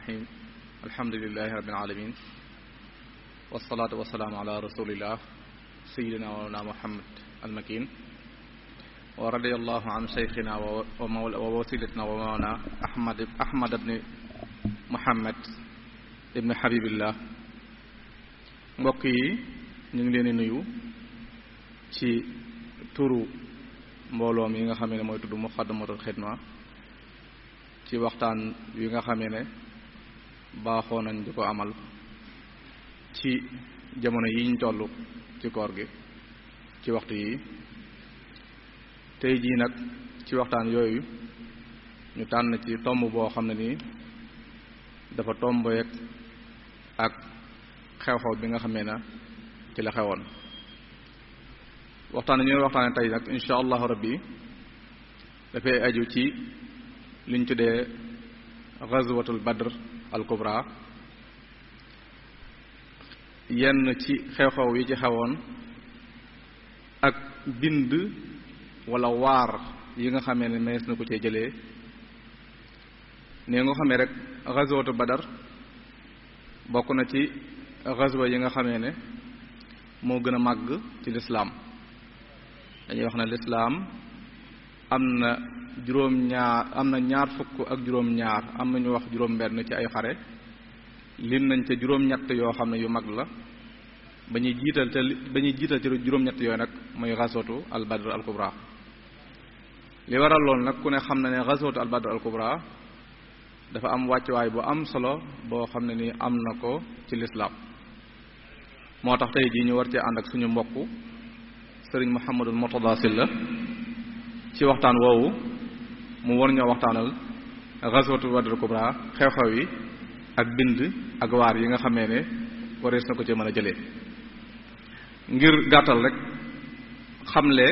الرحيم الحمد لله رب العالمين والصلاة والسلام على رسول الله سيدنا ومولانا محمد المكين ورضي الله عن شيخنا ووسيلتنا ومولانا أحمد بن محمد ابن حبيب الله mbokk yi ñu ngi leen di nuyu ci turu mbooloo mi nga xamee ne mooy tudd Muxaddamatul Xidma ci waxtaan wi nga xamee ne baaxoo nañ di ko amal ci jamono yi ñu toll ci koor gi ci waxtu yi tey jii nag ci waxtaan yooyu ñu tànn ci tomb boo xam ne nii dafa tombeek ak xew-xew bi nga xamee na ci la xewoon waxtaan ñuy waxtaane tey nag insha allahu rabbi dafay aju ci liñ tuddee ghazwatul badr al kubra yenn ci xew-xew yi ci xewoon ak bind wala waar yi nga xamee ne mees na ko cee jëlee ne nga xamee rek ghazwatul badr bokk na ci ghazwa yi nga xamee ne moo gën a màgg ci lislaam dañuy wax ne lislaam am na ñaar fukk ak juróom-ñaar am na ñu wax juróom-benn ci ay xare lim nañ ca juróom-ñett yoo xam ne yu mag la ba ñuy jiital ci juróom-ñett yooyu nag mooy ghazwatu al badr al kubra li waral loolu nag ku ne xam na ne ghazwatu al badr al kubra dafa am wàccuwaay bu am solo boo xam ne ni am na ko ci lislaam moo tax tey jii ñu war cee ànd ak suñu mbokk sëriñ Mouhamadul Mourtada Sylla ci waxtaan woowu mu war ñoo waxtaanal ghazwatu badr kubra xew-xew yi ak bind ak waar yi nga xamee ne warees na ko ci mën a jëlee ngir gàttal rek xamle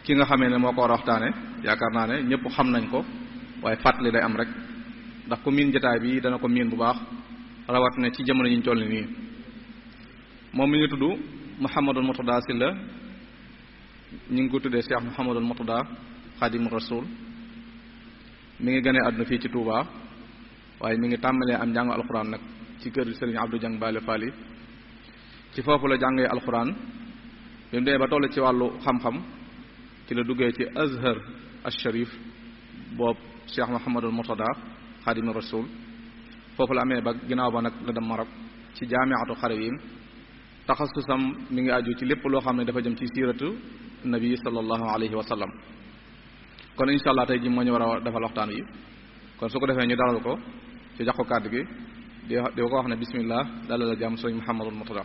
ki nga xamee ne moo ko war a waxtaane yaakaar naa ne ñëpp xam nañ ko waaye fàttali day am rek ndax ku miin jotaay bi dana ko miin bu baax rawat ne ci jamono yi ñu toll nii moom mi ngi tudd Mouhamadul Mourtada Sylla ñu ngi ko tuddee Cheikh Mouhamadul Mourtada Xaadimu Rasuul mi ngi gënee àdduna fii ci Touba waaye mi ngi tàmbalee am njàngu alxuraan nag ci kër Serigne Abdou Dieng Bale Fally ci foofu la jàngee alxuraan bi mu demee ba toll ci wàllu xam-xam ci la duggee ci Azhar al-Sharif boobu Cheikh Mouhamadul Mourtada Xaadimu Rasuul foofu la amee ba ginnaaw ba nag la dem Maroc ci jaamiatu Xarawin taxasusam mi ngi aju ci lépp loo xam ne dafa jëm ci siiratu nabi sallallahu alayhi wa sallam kon insha allah tey ji moo ñu war a defal waxtaan wi kon su ko defee ñu dalal ko ci jox ko kàddu gi di ko wax ne bismillah dalal la jàmm sëñ Mouhamadul Mourtada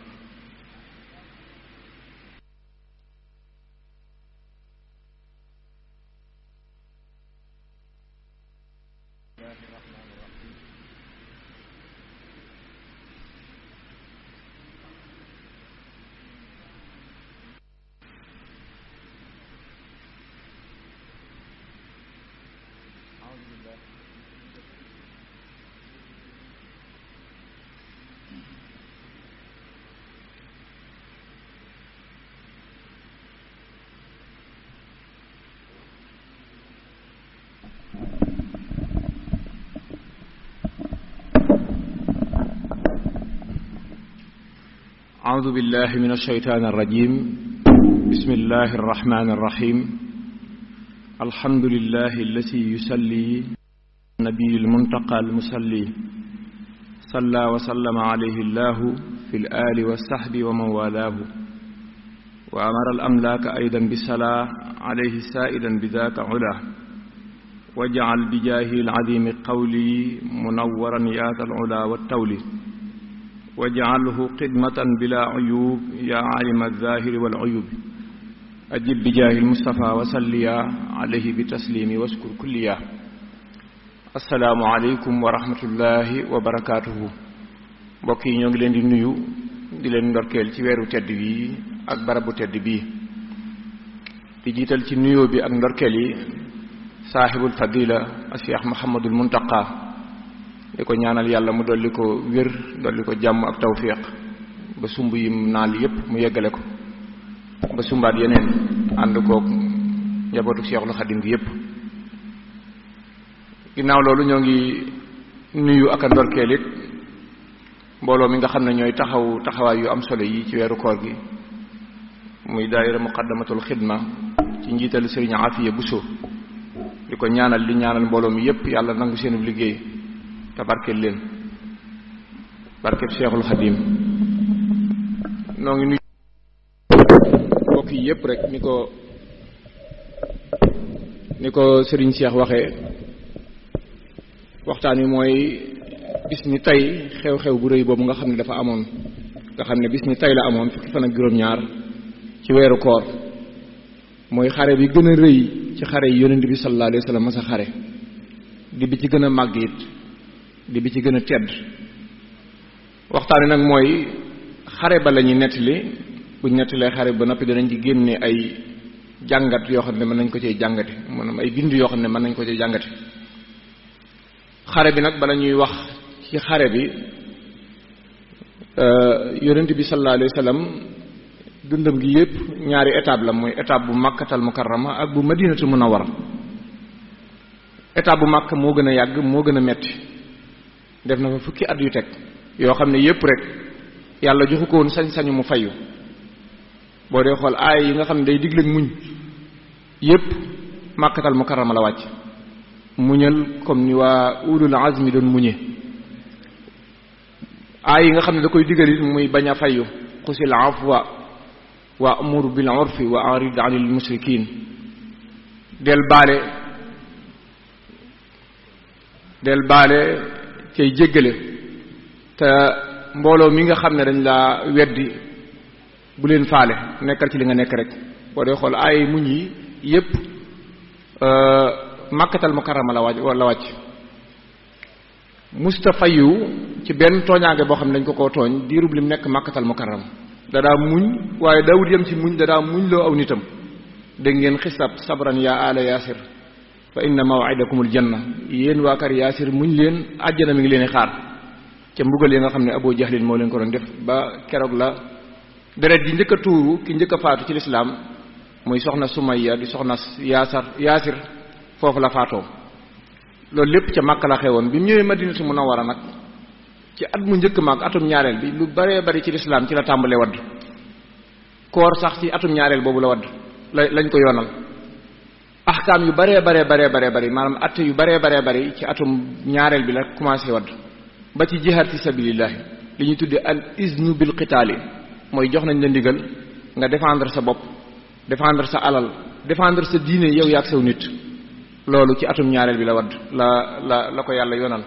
أعوذ بالله من الشيطان الرجيم بسم الله الرحمن الرحيم الحمد لله الذي يصلي النبي المنتقى المصلي صلى وسلم عليه الله في الآل والصحب ومن والاه وأمر الأملاك أيضا بالصلاة عليه سائدا بذاك علاه وجعل بجاه العظيم قولي منورا يات العلا والتولي واجعله خدمة بلا عيوب يا عالم الظاهر والعيوب أجب بجاه المصطفى وسليا عليه بتسليم واشكر كليا السلام عليكم ورحمة الله وبركاته mbokk yi ñoo ngi leen di nuyu di leen ndorkeel ci weeru tedd bi ak barabu tedd bi di jiital ci nuyoo bi ak ndorkeel yi saaxibul fadila Cheikh Mouhamadul Muntaqa di ko ñaanal yàlla mu dolli ko wér dolli ko jàmm ak tawfiq ba sumb yi naal yépp mu yeggale ko ba sumbaat yeneen ànd koog njabootu Cheikhul Xadim gi yépp ginnaaw loolu ñoo ngi nuyu ak a ndorkeel it mbooloo mi nga xam ne ñooy taxawaay yu am solo yi ci weeru koor gi muy daayira muqaddamatul xidma ci njiital sëriñ Afiya Buso di ko ñaanal di ñaanal mbooloo mi yépp yàlla nangu seenub liggéey te barkeel leen barkeb Cheikhul Xadim noo ngi nuyu mbokk yi yépp rek ni ko sëriñ Cheikh waxee waxtaan wi mooy bis ni tey xew-xew bu rëy boobu nga xam ne dafa amoon nga xam ne bis ni tey la amoon fukki fan ak juróom-ñaar ci weeru koor mooy xare bi gën a rëy ci xare yi yonent bi sallallahu alayhi wa sallam masa xare di bi ci gën a màgg it di bi ci gën a tedd waxtaan wi nag mooy xare ba la ñuy nettali buñ nettalee xare ba noppi danañ ci génne ay jàngat yoo xam ne mën nañ ko cee jàngate maanaam ay bind yoo xam ne mën nañ ko cee jàngate xare bi nag bala ñuy wax ci xare bi yonent bi sallallahu alayhi wa sallam dundam gi yépp ñaari étape la mooy étape bu Makkatal Mukarrama ak bu Madinatul Munawwara étape bu Makka moo gën a yàgg moo gën a metti def na fa fukki at yu teg yoo xam ne yépp rek yàlla joxu ko woon sañ-sañu mu fayu boo dee xool aay yi nga xam ne day digle muñ yépp Makkatal Mukarrama la wàcc muñal comme ni waa ulul azmi doon muñe aay yi nga xam ne da koy digal it muy bañ a fayu xusil afwa wa amur bil urfi wa arid anil mushrikin del baale cay jéggale te mbooloo mi nga xam ne dañ laa weddi bu leen faale nekkal ci li nga nekk rek boo dee xool ay muñ yi yépp Makkatal Mukarrama la wàcc mustafayu ci benn tooñaange boo xam ne dañ ko koo tooñ diirub lim nekk Makkatal Mukarrama dadaa muñ waaye daawul yem ci muñ dadaa muñ loo aw nitam dégg ngeen xisab sabran yaa ala yaasir fa inna maw'idakumul janna yéen waa kër yaasir muñ leen àjjana mi ngi leen xaar ca mbugal yi nga xam ne Abu Jahlin moo leen ko doon def ba keroog la deret ji njëkk a tuuru ki njëkk a faatu ci lislaam muy soxna Sumayya di soxna yaasir foofu la faatoo loolu lépp ca Makka la xewoon bi mu ñëwee Madinatu Munawwara nag ci at mu njëkk maag atum ñaareel bi lu baree bari ci lislaam ci la tàmbalee wadd koor sax ci atum ñaareel boobu la wadd lañ ko yoonal ahkaam yu baree bari maanaam atte yu baree bari ci atum ñaareel bi la commencé wadd ba ci jihaad fi sabilillahi li ñuy tudde al iznu bil qitaali mooy jox nañ la ndigal nga défendre sa bopp défendre sa alal défendre sa diine yow yaag saw nit loolu ci atum ñaareel bi la wadd la ko yàlla yoonal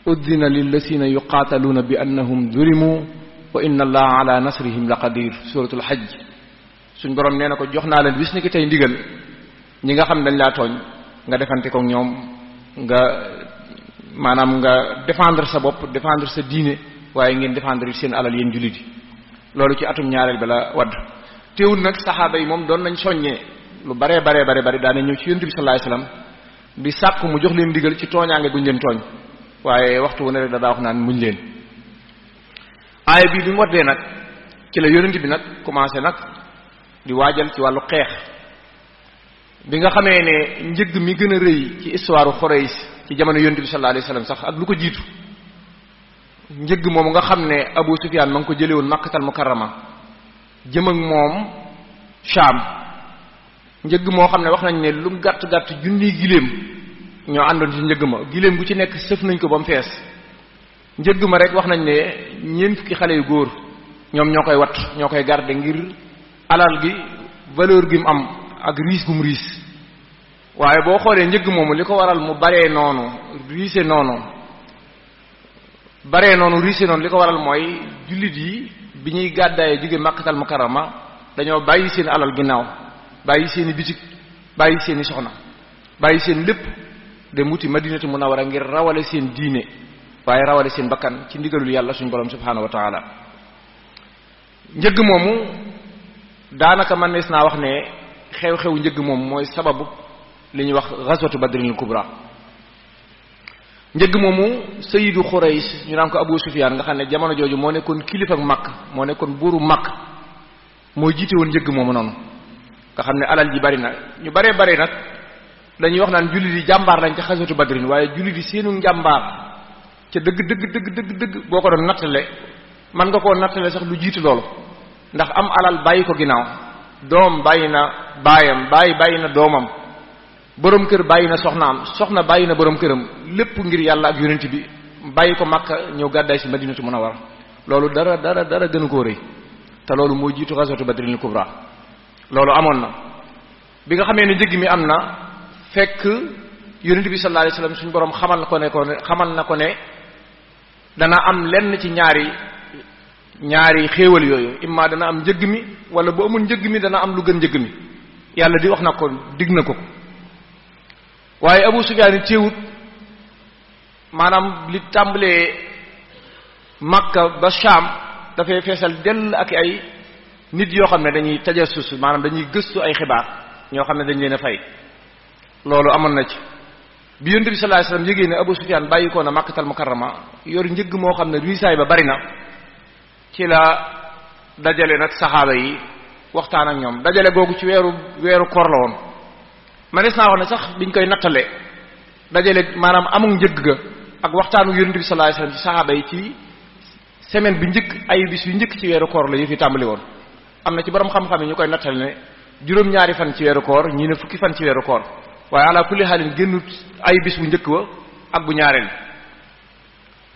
uddina lillasina yuqaataluuna bi annahum zulimu wa inna allaha ala nasrihim la qadir suratul hajj suñ borom nee na ko jox naa leen bis ni ki tey ndigal ñi nga xam dañ laa tooñ nga defante ko ñoom nga défendre sa bopp défendre sa diine waaye ngeen défendre seen alal yéen jullit yi loolu ci atum ñaareel bi la wadd teewul nag saxaaba yi moom doon nañ soññee lu baree bari daana ñëw ci yonent bi sallallahu alayhi wasallam di sàkku mu jox leen ndigal ci tooñaange guñ leen tooñ waaye waxtu wu ne rek daa wax naan muñ leen aaya bi mu waddee nag ci la yonent bi nag commencé nag di waajal ci wàllu xeex bi nga xamee ne njëgg mi gën a rëy ci histoire Quraysh ci jamono yonent bi sallallahu alayhi wasallam sax ak lu ko jiitu njëgg moomu nga xam ne Abu Sufyaan ma ngi ko jëlee woon Makkatal Mukarrama jëm ak moom Shaam njëgg moo xam ne wax nañ ne lu gàtt junniy giléem ñoo àndoon ci njëgg ma giléem gu ci nekk sëf nañ ko ba mu fees njëgg ma rek wax nañ ne ñeent fukki xale yu góor ñoom ñoo koy watt ñoo koy garder ngir alal gi valeur gi mu am ak riis gu mu riis waaye boo xoolee njëgg moomu li ko waral mu baree noonu riise noonu li ko waral mooy jullit yi bi ñuy gàddaayee jóge Makkatal Mukarrama dañoo bàyyi seen alal ginnaaw bàyyi seen i bitik bàyyi seen i soxna bàyyi seen lépp dem wuti Madinatu Munawwara ngir rawale seen diine waaye rawale seen bakkan ci ndigalul yàlla suñu borom subhaanahu wa taala njëgg moomu daanaka man nees naa wax ne xew-xew njëgg moomu mooy sababu li ñuy wax ghazwatu badrinil kubra njëgg moomu sayyidu Quraysh ñu naan ko Abu Sufyaan nga xam ne jamono jooju moo nekkoon kilifa ak Makka moo nekkoon buuru Makka moo jiite woon njëgg moomu noonu nga xam ne alal ji bari na ñu baree nag dañuy wax naan jullit yi jàmbaar lañ ca ghazwatu badrin waaye jullit yi seenu njàmbaar ca dëgg boo ko doon nattale man nga koo nattale sax lu jiitu loolu ndax am alal bàyyi ko ginnaaw doom bàyyi na baayam bàyyi na doomam borom kër bàyyi na soxnaam soxna bàyyi na borom këram lépp ngir yàlla ak yonent bi bàyyi ko Makka ñëw gàddaay si Madinatu Munawwara loolu dara gënu koo rëy te loolu moo jiitu ghazwatu Badrinil Kubra loolu amoon na bi nga xamee ne njëg mi am na fekk yonent bi sallallahu alayhi wasallam suñu borom xamal na ko ne dana am lenn ci ñaari xéewal yooyu imma dana am njëg mi wala bu amul njëg mi dana am lu gën njëg mi yàlla di wax na ko dig na ko waaye Abu Sufyaan teewut maanaam li tàmbalee Makka ba Sham dafay feesal dell ak ay nit yoo xam ne dañuy tajassus maanaam dañuy gëstu ay xibaar ñoo xam ne dañ leen a fay loolu amoon na ci bi yonent bi sallallahu alayhi wasallam yëgee ne Abu Sufyaan bàyyi ko na Makkatal Mukarrama yor njëg moo xam ne riisaay ba bari na ci la dajale nag saxaaba yi waxtaan ak ñoom dajale googu ci weeru koor la woon ma des naa wax ne sax biñ koy nattale dajale maanaam amul njëg ga ak waxtaanu yonent bi sallallahu alayhi wasallam ci saxaaba yi ci semaine bi njëkk ay bis yu njëkk ci weeru koor la yëf yi tàmbali woon am na ci borom xam-xam yi ñu koy nattale ne juróom-ñaari fan ci weeru koor ñii ne fukki fan ci weeru koor waaye ala kulli xaalin génnut ay bis bu njëkk wa ak bu ñaareel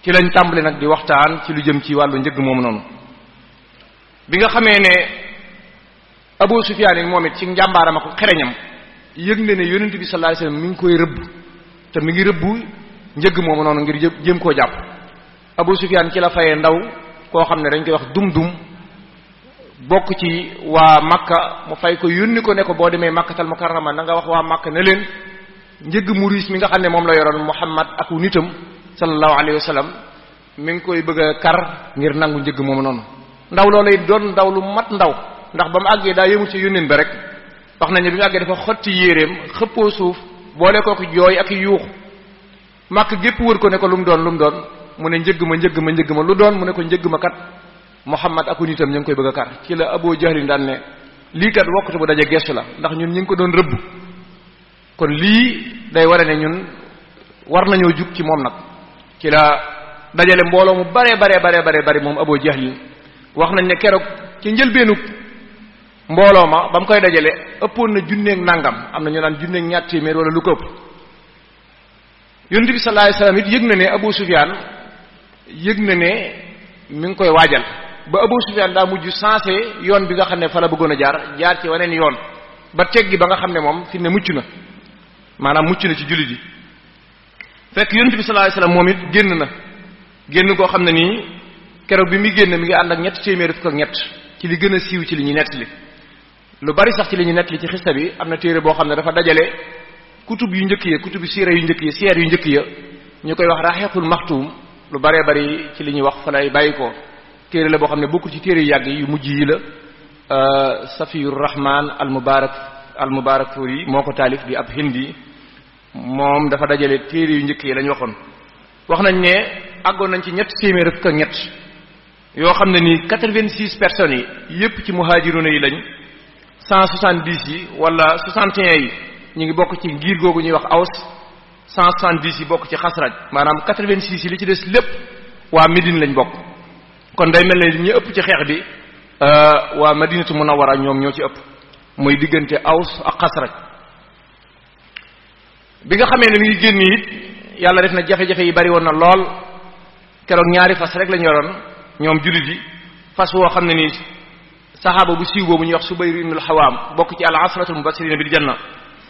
ci lañ tàmbali nag di waxtaan ci lu jëm ci wàllu njëg moomu noonu bi nga xamee ne Abu Sufyaan yi moom it ci njàmbaaram ak xereñam yëg na ne yonent bi sallallahu alayhi wasallam mi ngi koy rëbb te mi ngi rëbb njëg moomu noonu ngir jéem koo jàpp Abu Sufyaan ci la fayee ndaw koo xam ne dañ koy wax dum bokk ci waa Makka mu fay ko yónni ko ne ko boo demee Makkatal Mukarrama na nga wax waa Makka ne leen njëg mu riis mi nga xam ne moom la yoroon Muhammad ak nitam sallallahu alayhi wasallam mi ngi koy bëgg a kar ngir nangu njëg moomu noonu ndaw loolay doon ndaw lu mat ndaw ndax ba mu àggee daa yëmu ci yónneen ba rek wax nañ ne bi mu àggee dafa xotti yéreem xëppoo suuf boole kooku jooy ak yuux Makka gépp wër ko ne ko lu mu doon mu ne njëg ma lu doon mu ne ko njëg ma kat Muhammad ak nitam ñu ngi koy bëgg a kar ci la Abu Jahlin daan ne lii kat wokkute bu daje gestu la ndax ñun ñu ngi ko doon rëbb kon lii day ware ne ñun war nañoo jug ci moom nag ci la dajale mbooloo mu bare moom Abu Jahlin wax nañ ne keroog ci njëlbeenu mbooloo ma ba mu koy dajale ëppoon na junneeg nangam am na ñu naan junneeg ñaar téeméer wala lu ko ëpp yonent bi sallallahu alayhi wasallam it yëg na ne Abu Sufyaan yëg na ne mi ngi koy waajal ba Abu Sufyaan daa mujj sensé yoon bi nga xam ne fa la bëggoon a jaar ci waneen yoon ba teggi ba nga xam ne moom fi ne mucc na maanaam mucc na ci jullit yi fekk yonent bi sallallahu alayhi wasallam moom it génn koo xam ne nii keroog bi muy génn mi ngi ànd ak 300 ci li gën a siiw ci li ñuy nettali lu bari sax ci li ñuy nettali ci xista bi am na téere boo xam ne dafa dajale kutub yu njëkk ya kutubu siira yu njëkk ya siyaar yu njëkk ya ñu koy wax Rahiqul Maxtuum lu baree bari ci li ñuy wax fa lay bàyyi ko téere la boo xam ne bokkul ci téere yu yàgg yu mujj yi la Safiyur Rahman al Mubarakfuri moo ko taalif di ab hindi moom dafa dajale téere yu njëkk yi lañ waxoon wax nañ ne àggoon nañ ci 300 yoo xam ne nii 86 personnes yi yépp ci muhajiruna yi lañ 170 yi wala 61 yi ñu ngi bokk ci ngir googu ñuy wax Aws 170 yi bokk ci Xasraj maanaam 86 yi li ci des lépp waa Médine lañ bokk kon day mel ne ñi ëpp ci xeex bi waa Madinatu Munawwara ñoom ñoo ci ëpp muy diggante Aws ak Xasraj bi nga xamee ne mi ngi génn it yàlla def na jafe-jafe yi bari woon na lool keroog ñaari fas rek lañ yoroon ñoom jullit yi fas woo xam ne nii saxaaba bu siiw boobu ñuy wax Subayr ibnul Xawaam bokk ci al-ashratul mubashirina bil janna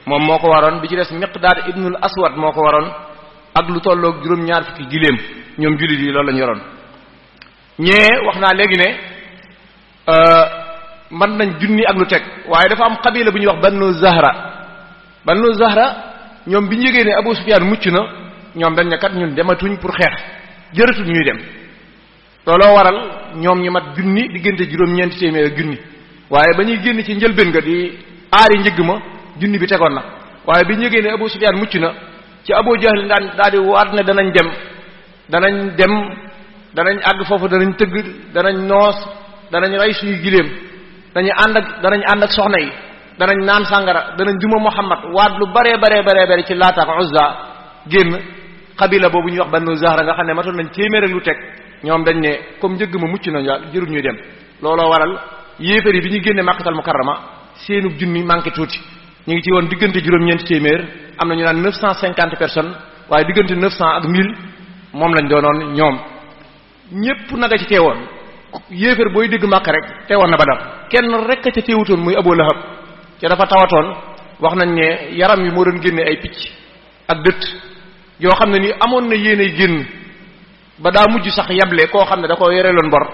moom moo ko waroon bi ci des Miqdaad ibnul Aswad moo ko waroon ak lu tolloog juróom-ñaar fukki giléem ñoom jullit yi loolu lañ yoroon ñee wax naa léegi ne mën nañ junni ak lu teg waaye dafa am xabila bu ñuy wax Banu Zahra ñoom bi ñu yëgee ne Abu Sufyaan mucc na ñoom dañ ne kat ñun dematuñ pour xeex jërëtul ñuy dem looloo waral ñoom ñu mat junni diggante juróom-ñeenti téeméer ak junni waaye ba ñuy génn ci njëlbéen nga di aari njëgg ma junni bi tegoon na waaye bi ñu yëgee ne Abu Sufyaan mucc na ci Abu Jahl daal di waat ne danañ dem danañ àgg foofu danañ tëgg danañ noos danañ rey suñu giléem danañ ànd ak soxna yi danañ naan sàngara danañ duma Muhammad waat lu bare ci Laata ak Uzza génn xabila boobu ñuy wax Banu Zahra nga xam ne matoon nañ téeméer ak lu teg ñoom dañ ne comme njëgg ma mucc nañ daal jërul ñuy dem looloo waral yéefar yi bi ñu génnee Makkatal Mukarrama seenub junni manqué tuuti ñu ngi ci woon diggante juróom-ñeenti téeméer am na ñu naan 950 personnes waaye diggante 900 ak 1000 moom lañ doonoon ñoom ñépp naga ci teewoon yéefar booy dégg Makka rek teewoon na Badar kenn rek a ca teewutoon muy Abu Lahab ca dafa tawatoon wax nañ ne yaram yi moo doon génne ay picc ak dëtt yoo xam ne ni amoon na yéenay génn ba daa mujj sax yable koo xam ne da ko yoreloon bor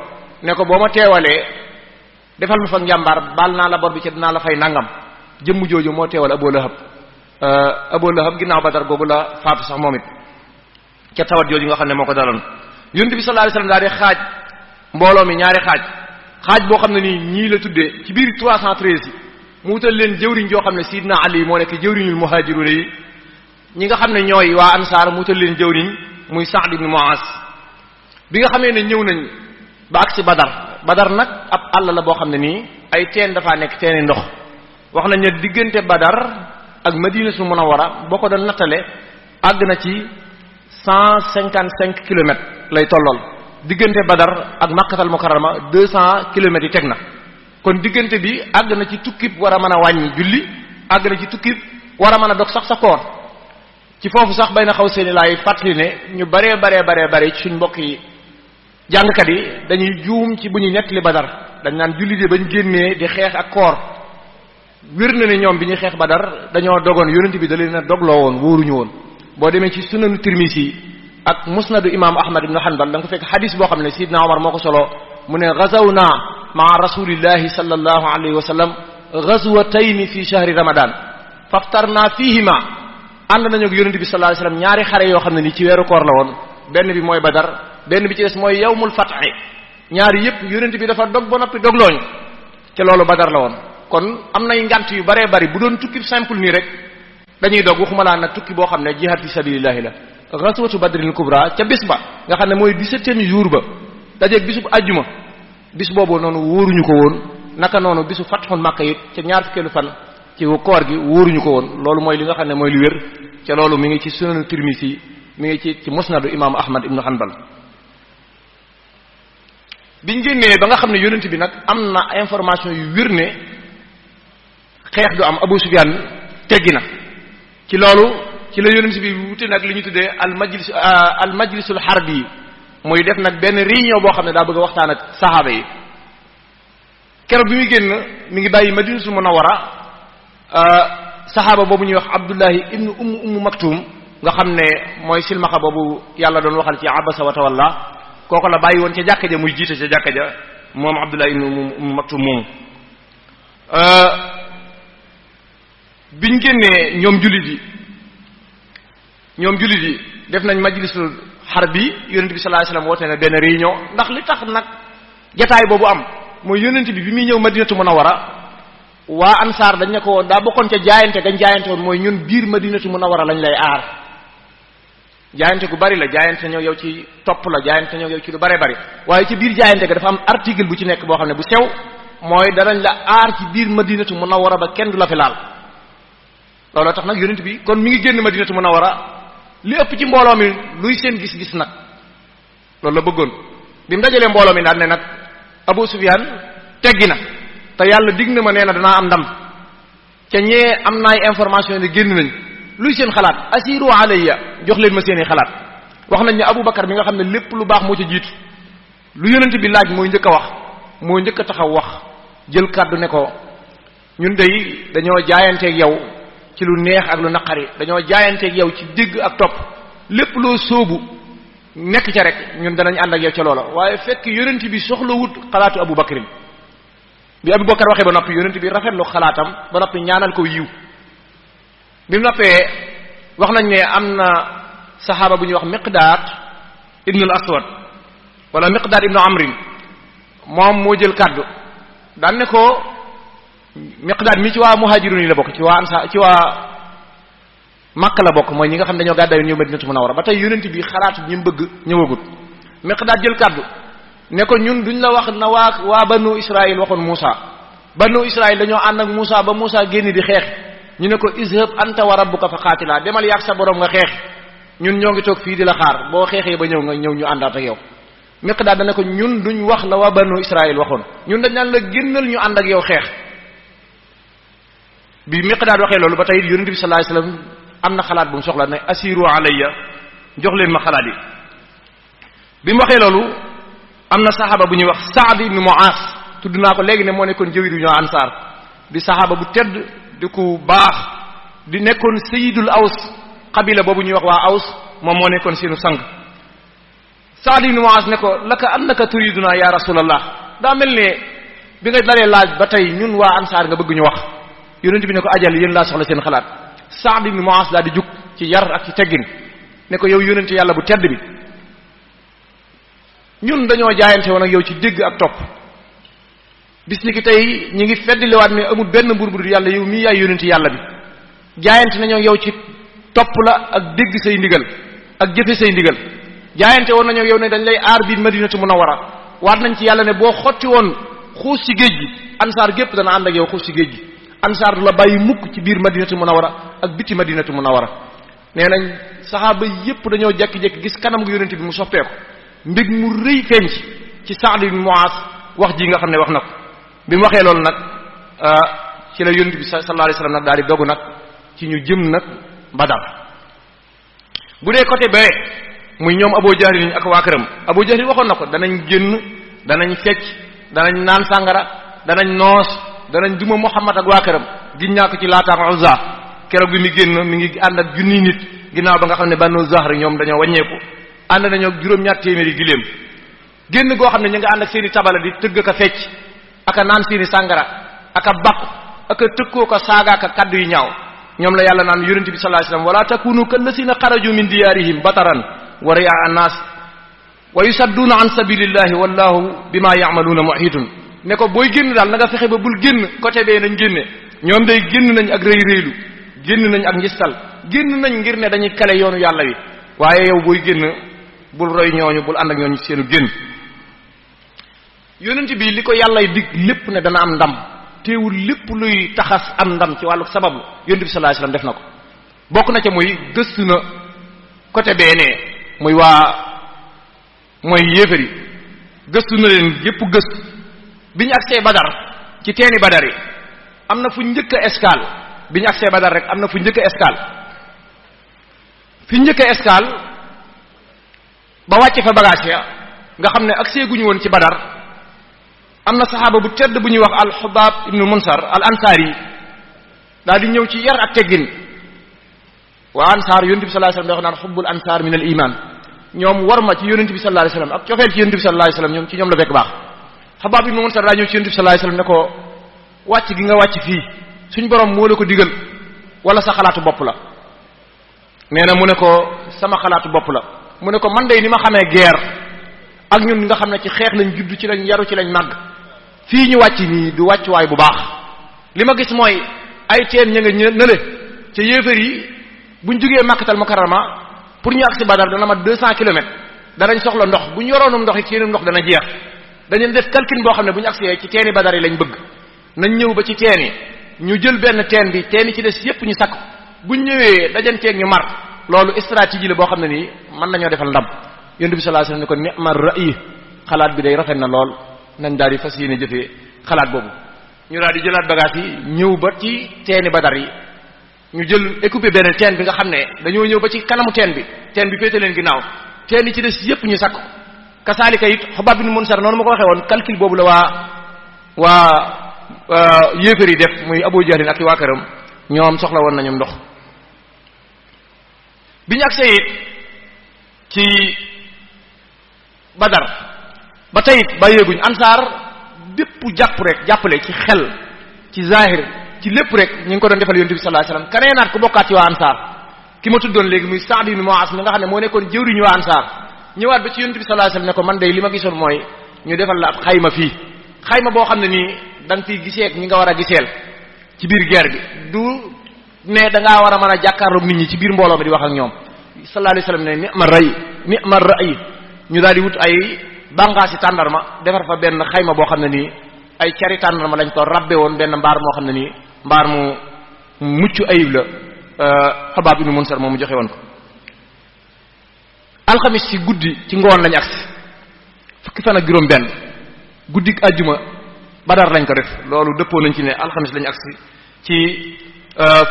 ne ko boo ma teewalee defal ma fa njàmbaar baal naa la bor bi ca dinaa la fay nangam jëmm jooju moo teewal Abu Lahab Abu Lahab ginnaaw Badar googu la faatu sax moom it ca tawat jooju nga xam ne moo ko daloon yonent bi sallallahu alayhi wasallam daal di xaaj mbooloo mi ñaari xaaj boo xam ne nii ñii la tuddee ci biir 313 yi mu wutal leen jëwriñ joo xam ne Sidna Ali moo nekk jëwriñul muhajiruna yi ñi nga xam ne ñooy waa ansaar mu wutal leen jëwriñ muy Sa'd ibn Mu'az bi nga xamee ne ñëw nañ ba agsi Badar nag ab àll la boo xam ne nii ay teen dafaa nekk teeni ndox wax nañ ne diggante Badar ak Madinatul Munawwara boo ko doon nattale àgg na ci 155 kilomètres lay tollool diggante Badar ak Makkatal Mukarrama 200 kilomètres yi teg na kon diggante bi àgg na ci tukkib war a mën a wàññi julli àgg na ci tukkib war a mën a dog sax sa koor ci foofu sax bay na xaw seeni laay fàttali ne ñu baree ci suñ mbokk yi jàngkat yi dañuy juum ci bu ñuy nettali Badar dañ naan julli de bañ génnee di xeex ak koor wér na ne ñoom bi ñuy xeex Badar dañoo dogoon yonent bi da leen a dogloo woon wóoruñu woon boo demee ci sunanu Tirmisi ak musnadu imam Ahmad ibn Hanbal da nga ko fekk xadis boo xam ne Sidna Omar moo ko solo mu ne gazawna maa rasulillahi sallallahu alayhi wa sallam gazwatayni fi shahri ramadan faftarna fihima ànd nañu ak yonent bi sallallahu alayhi wa sallam ñaari xare yoo xam ne ni ci weeru koor la woon benn bi mooy Badar benn bi ci des mooy yawmul fat'i ñaari yépp yonent bi dafa dog ba noppi doglooñ te loolu Badar la woon kon am nay ngant yu baree bari bu doon tukki simple nii rek dañuy dog waxuma laa nag tukki boo xam ne jihad fi sabilillahi la ghazwatu badril kubra ca bis ba nga xam ne mooy 17e jour ba dajeeg bisub ajjuma bis boobu noonu wóoruñu ko woon naka noonu bisu fatxul Makka it ca ñaar fukkeelu fan ci koor gi wóoruñu ko woon loolu mooy li nga xam ne mooy li wér ca loolu mi ngi ci sunanu Tirmisi mi ngi ci musnadu imam Ahmad ibn Hanbal biñ génnee ba nga xam ne yonent bi nag am na information yu wér ne xeex du am Abu Sufyan teggi na ci loolu ci la yonent bi wute nag li ñu tuddee al majlisul harbi muy def nag benn réunion boo xam ne daa bëgg a waxtaan ak saxaaba yi keroog bi muy génn mi ngi bàyyi Madinatul Munawwara saxaaba boobu ñuy wax Abdullahi ibnu ummu Maktum nga xam ne mooy silmaxa boobu yàlla doon waxal ci abasa wa tawalla kooku la bàyyi woon ca jàkka ja muy jiite ca jàkka ja moom Abdullahi ibnu ummu Maktum moomu biñ génnee ñoom jullit yi def nañ majlisul harbi yonent bi sallallahu alayhi wasallam woote na benn réunion ndax li tax nag jataay boobu am mooy yonent bi muy ñëw Madinatu Munawwara waa ansaar dañ ne ko woon daa bokkoon ca jaayante gañ jaayante woon mooy ñun biir Madinatu Munawwara lañ lay aar jaayante gu bari la jaayante ñoo yow ci topp la jaayante ñoo yow ci lu bari waaye ci biir jaayante ga dafa am article bu ci nekk boo xam ne bu sew mooy danañ la aar ci biir Madinatu Munawwara ba kenn du la fi laal looloo tax nag yonent bi kon mi ngi génn Madinatu Munawwara li ëpp ci mbooloo mi luy seen gis-gis nag loolu la bëggoon bi mu dajalee mbooloo mi daal ne nag Abu Sufyan teggi na te yàlla dig na ma nee na danaa am ndam ca ñee am naay information ne génn nañ luy seen xalaat asiru alayya jox leen ma seeni xalaat wax nañ ne Abu Bakar mi nga xam ne lépp lu baax moo ci jiitu lu yonent bi laaj mooy njëkk a wax moo njëkk a taxaw wax jël kàddu ne ko ñun dey dañoo jaayanteeg yow ci lu neex ak lu naqari dañoo jaayanteeg yow ci dégg ak topp lépp loo sóobu nekk ca rek ñun danañ ànd ak yow ca loola waaye fekk yonent bi soxlawut xalaatu Abu Bakrin bi Abu Bakar waxee ba noppi yonent bi rafetlu xalaatam ba noppi ñaanal ko yiw bi mu noppee wax nañ ne am na saxaaba bu ñuy wax Miqdaad ibnul Aswad wala Miqdaad ibnu Amrin moom moo jël kàddu daan ne ko Miqdaad mi ci waa muhajirun yi la bokk ci waa ansa ci waa Makka la bokk mooy ñi nga xam ne dañoo gàddaay ñëw Madinatu Munawwara ba tey yonent bi xalaatu ñi mu bëgg ñëwagut Miqdaad jël kàddu ne ko ñun duñ la wax na waa banu Israël waxoon Muusa banu Israël dañoo ànd ak Muusa ba Muusa génn di xeex ñu ne ko izhab anta wa rabbuka fa qaatila demal yaag sa borom nga xeex ñun ñoo ngi toog fii di la xaar boo xeexee ba ñëw nga ñëw ñu àndaat ak yow. Miqdaad dana ko ñun duñ wax la waa banu Israël waxoon ñun dañ naan la génnal ñu ànd ak yow xeex. bi Miqdaad waxee loolu ba tey yonent bi sallallahu alayhi wasallam am na xalaat bu mu soxla ne asiru alayya jox leen ma xalaat yi. bi mu waxee loolu am na saxaaba bu ñuy wax Saad ibn Mu'aaz tudd naa ko léegi ne moo nekkoon jëwriñu ñoo Ansaar di saxaaba bu tedd di ku baax di nekkoon sayyidul Aws xabila boobu ñuy wax waa Aws moom moo nekkoon seenu sang. Saad ibn Mu'aaz ne ko laka annaka turiduna ya rasulallah daa mel ne bi nga dalee laaj ba tey ñun waa Ansaar nga bëgg ñu wax yonent bi ne ko ajal yéen laa soxla seen xalaat. Saad ibn Mu'aaz daal di jug ci yar ak ci teggin ne ko yow yonent yàlla bu tedd bi ñun dañoo jaayante woon ak yow ci dégg ak topp bis ni ki tey ñi ngi feddliwaat ne amul benn buur bu dul yàlla yow mii yaay yonent yàlla bi jaayante nañoo yow ci topp la ak dégg say ndigal ak jëfe say ndigal jaayante woon nañoo yow ne dañ lay aar biir Madinatu Munawwara waat nañ ci yàlla ne boo xotti woon xuus ci géej gi ansaar gépp dana ànd ak yow xuus ci géej gi ansaar du la bàyyi mukk ci biir Madinatu Munawwara ak biti Madinatu Munawwara. nee nañ saxaaba yépp dañoo jekki-jekki gis kanam gu yonent bi mu soppeeku mbég mu rëy feeñ ci Saad ibn Mu'aaz wax ji nga xam ne wax na ko bi mu waxee loolu nag ci la yonent bi sallallahu alayhi wasallam nag daal di dogu nag ci ñu jëm nag Badar. bu dee côté bee muy ñoom Abu Jahl ak waa këram Abu Jahl waxoon na ko danañ génn danañ fecc danañ naan sàngara danañ noos danañ duma Muhammad ak waa këram giñ naa ko ci Laata Uzza keroog bi mi génn mi ngi ànd ak junniy nit ginnaaw ba nga xam ne Banu Zahr ñoom dañoo wàññeeku ànd nañoo juróom-ñaar téeméeri giléem génn goo xam ne ñu nga ànd ak seeni tabala di tëgg ka fecc aka naan seeni sàngara aka bàkku aka tëkkoo ko saagaaka kaddu yu ñaaw ñoom la yàlla naan yonent bi sallallahu alayhi wasallam wala takunu kallasina xaraju min diyaarihim bataran wa riyaa an-nas wa yusadduna an sabilillahi wallahu bima ya'maluna muhitun ne ko booy génn daal na nga fexe ba bul génn côté bee nañ génne ñoom day génn nañ ak rëy rëylu génn nañ ak njistal génn nañ ngir ne dañuy kale yoonu yàlla wi waaye yow booy génn bul roy ñooñu bul ànd ak ñooñu seenu génn. yonent bi li ko yàllay dig lépp ne dana am ndam teewul lépp luy taxas am ndam ci wàllu sababu yonent bi sallallahu alayhi wasallam def na ko bokk na ca muy gëstu na côté bee ne muy mooy yéefar yi gëstu na leen yépp gëstu bi ñu agsee Badar ci teeni Badar yi am na fu njëkk a escale bi ñu agsee Badar rek am na fu njëkk a escale fi njëkk a escale ba wàcce fa bagage ya nga xam ne agsee guñu woon ci Badar am na saxaaba bu tedd bu ñuy wax al-Hubaab ibnu Munsar al-Ansaari daal di ñëw ci yar ak teggin waa ansaar yonent bi sallallahu alayhi wasallam da wax naan xubbul ansaar min al iman ñoom war ma ci yonent bi sallallahu alayhi wasallam ak cofeel ci yonent bi sallallahu alayhi wasallam ñoom ci ñoom la fekk baax. Hubaab ibnu Munsar daa ñëw ci yonent bi sallallahu alayhi wasallam ne ko wàcc gi nga wàcc fii suñ borom moo la ko digal wala sa xalaatu bopp la. nee na mu ne ko sama xalaatu bopp la mu ne ko man de ni ma xamee guerre ak ñun nga xam ne ci xeex lañ judd ci lañ yaru ci lañ màgg fii ñu wàcc nii du wàccuwaay bu baax li ma gis mooy ay teen ña nga nële ca yéefar yi buñ jógee Makkatal Mukarrama pour ñu agsi Badar dana mat 200 kilomètres danañ soxla ndox bu ñu yoroonum ndox it seenum ndox dana jeex dañu def calcul boo xam ne bu ñu agsee ci teeni Badar yi lañ bëgg nañ ñëw ba ci teen yi ñu jël benn teen bi teen yi ci des yépp ñu sakk buñ ñëwee dajanteeg ñu mar loolu stratégie la boo xam ne nii mën nañoo defal ndam yonent bi sallallahu alayhi wasallam ne ko ni'mar ra'yi xalaat bi day rafet na lool nañ daal di fas yéene jëfee xalaat boobu ñu daal di jëlaat bagage yi ñëw ba ci teeni Badar yi ñu jël équipé benn teen bi nga xam ne dañoo ñëw ba ci kanamu teen bi féete leen ginnaaw teen yi ci des yépp ñu sakk kasaalika it Hubaab bin Munsar noonu ma ko waxee woon calcul boobu la waa yéefar yi def muy Abu Jahl ak waa këram ñoom soxla woon nañu ndox bi ñu agsee it ci Badar ba tey it bàyyeeguñ ansaar bépp jàppale ci xel ci zahir ci lépp rek ñu ngi ko doon defal yonent bi sallallahu alayhi wasallam kaneenaat ku bokkaat ci waa ansaar ki ma tuddoon léegi muy Sa'd ibn Mu'az mi nga xam ne moo nekkoon jëwriñu waa ansaar ñëwaat ba ci yonent bi sallallahu alayhi wasallam ne ko man de li ma gisoon mooy ñu defal la ab xayma fii xayma boo xam ne nii da nga fiy gisee ak ñi nga war a giseel ci biir guerre bi du ne da ngaa war a mën a jàkkaarloog nit ñi ci biir mbooloo mi di wax ak ñoom sallallahu alayhi wasallam ne ni'ma ra'y ñu daal di wut ay bànqaasi tàndarma defar fa benn xayma boo xam ne nii ay cari tàndarma lañ ko rabbe woon benn mbaar moo xam ne nii mbaar mu mucc ayib la Hubaab ibn Munsar moom mu joxe woon ko alxamis ci guddi ci ngoon lañu agsi fukki fan ak juróom benn guddik àjjuma Badar lañ ko def loolu dëppoo nañ ci ne alxamis lañu agsi ci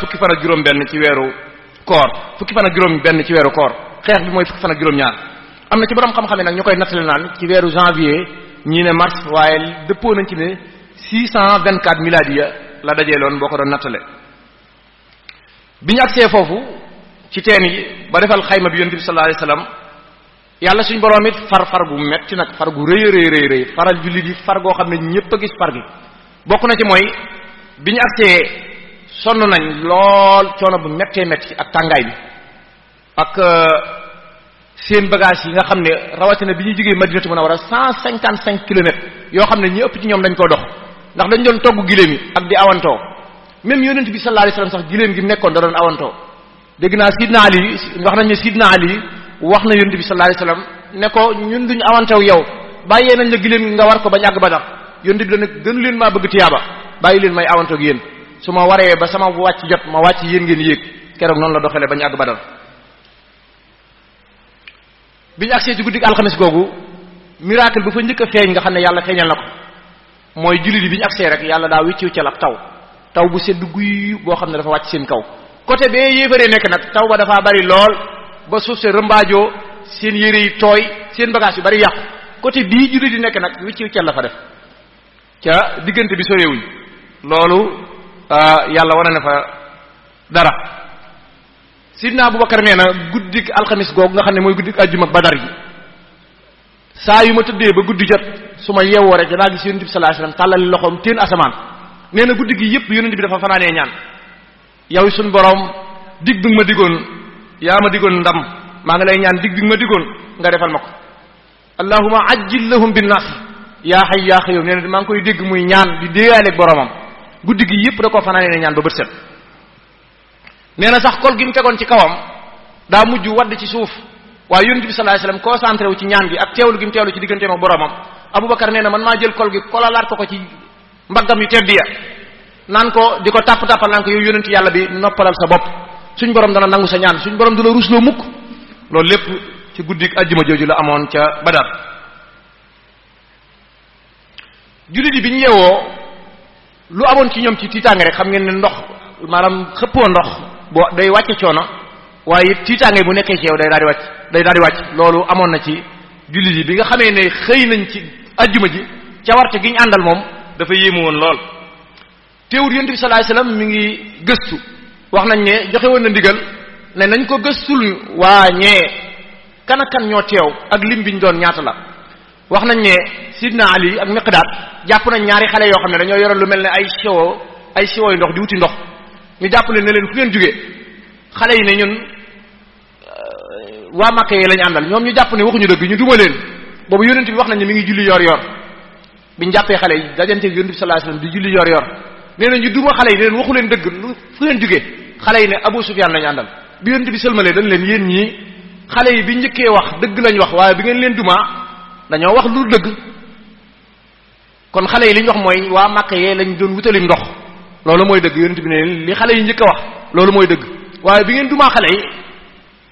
fukki fan ak juróom benn ci weeru koor fukki fan ak juróom benn ci weeru koor xeex bi mooy fukki fan ak juróom ñaar am na ci borom xam-xam nag ñu koy nattale naan ci weeru janvier ñii ne mars waaye dëppoo nañ ci ne 624 miladiya la dajee loon boo ko doon nattale bi ñu agsee foofu ci teen yi ba defal xayma bi yonent bi sallallahu alayhi wasallam yàlla suñ borom it far gu metti nag far gu rëy faral jullit yi far goo xam ne ñépp a gis far gi bokk na ci mooy bi ñu agsee sonn nañ lool coono bu méttee métti ak tàngaay bi ak seen bagage yi nga xam ne rawatina bi ñuy jógee Madinatu Munawwara 155 kilomètres yoo xam ne ñi ëpp ci ñoom dañ koo dox ndax dañ doon togg giléem yi ak di awantoo même yonent bi sallallahu alayhi wasallam sax giléem gi nekkoon da doon awantoo dégg naa Sidna Ali wax nañ ne Sidna Ali wax na yonent bi sallallahu alayhi wasallam ne ko ñun duñu awantew yow bàyyee nañ la giléem gi nga war ko bañ àgg Badar yonent bi dana gënu leen maa bëgg tiyaaba bàyyi leen may awantoog yéen su ma waree ba sama wàcc jot ma wàcc yéen ngeen yéeg keroog noonu la doxalee bañ àgg Badar bi ñu agsee ci guddik alxames googu miracle bu fa njëkk a feeñ nga xam ne yàlla feeñal na ko mooy jullit yi bi ñu agsee rek yàlla daa wicciw cal ab taw bu sedd guy boo xam ne dafa wàcc seen kaw côté bee yéefaree nekk nag taw ba dafa bari lool ba suuf se rëmbaajoo seen yére yi tooy seen bagage yu bari yàqu côté bii jullit yi nekk nag wicciw cal la fa def ca diggante bi soreewuñ loolu yàlla wane na fa dara sidna Abubakar nee na guddik alxamis googu nga xam ne mooy guddik àjjuma ak Badar gi saa yu ma tëddee ba guddi jot su ma yeewoo rek danaa gis yonent bi sallallahu alayhi wasallam tàllali loxoom teen asamaan nee na guddi gi yépp yonent bi dafa fanaanee ñaan yow suñ borom dig bi nga ma digoon yaa ma digoon ndam maa ngi lay ñaan dig bi nga ma digoon nga defal ma ko allahumma ajjil lahum bin nasr yaa hayyu yaa qayyum nee na maa ngi koy dégg muy ñaan di déeyaaleeg boromam guddi gi yépp da koo fanaanee ñaan ba bët set nee na sax kol gi mu tegoon ci kawam daa mujj wadd ci suuf waaye yonent bi sallallahu alayhi wasallam concentré wu ci ñaan gi ak teewlu gi mu teewlu ci digganteem ak boromam Abubakar nee na man maa jël kol gi kolalaat ko ci mbaggam yu tedd ya naan ko di ko tàpp-tàppal naan ko yow yonent yàlla bi noppalal sa bopp suñ borom dana nangu sa ñaan suñ borom du la rusloo mukk loolu lépp ci guddik àjjuma jooju la amoon ca Badar jullit yi bi ñu yeewoo lu amoon ci ñoom ci tiitaange rek xam ngeen ne ndox maanaam xëppoo ndox boo day wàcce coono waaye tiitaange bu nekkee ci yow day daal di wàcc loolu amoon na ci jullit yi bi nga xamee ne xëy nañ ci àjjuma ji cawarte gi ñu àndal moom dafa yéemu woon lool teewul yonent bi sallallahu alayhi wasallam mi ngi gëstu wax nañ ne joxe woon na ndigal ne nañ ko gëstul waa ñee kan ak kan ñoo teew ak lim biñ doon ñaata la wax nañ ne Sidna Ali ak Miqdaad jàpp nañ ñaari xale yoo xam ne dañoo yoroon lu mel ne ay siwo yu ndox di wuti ndox ñu jàpp leen ne leen fu ngeen jógee xale yi ne ñun waa Makka yi lañu àndal ñoom ñu jàpp ne waxuñu dëgg ñu duma leen boobu yonent bi wax nañ ne mi ngi julli yor biñu jàppee xale yi dajante yonent bi sallallahu alayhi wasallam di julli yor nee na ñu duma xale yi ne leen waxu leen dëgg fu ngeen jógee xale yi ne Abu Sufyaan lañu àndal bi yonent bi sëlmalee dañ leen yéen ñii xale yi bi njëkkee wax dëgg lañ wax waaye bi ngeen leen duma dañoo wax lu dëgg kon xale yi li ñu wax mooy waa Makka yee lañ doon wutalim ndox loolu mooy dëgg yonent bi ne leen li xale yi njëkk a wax loolu mooy dëgg waaye bi ngeen dumaa xale yi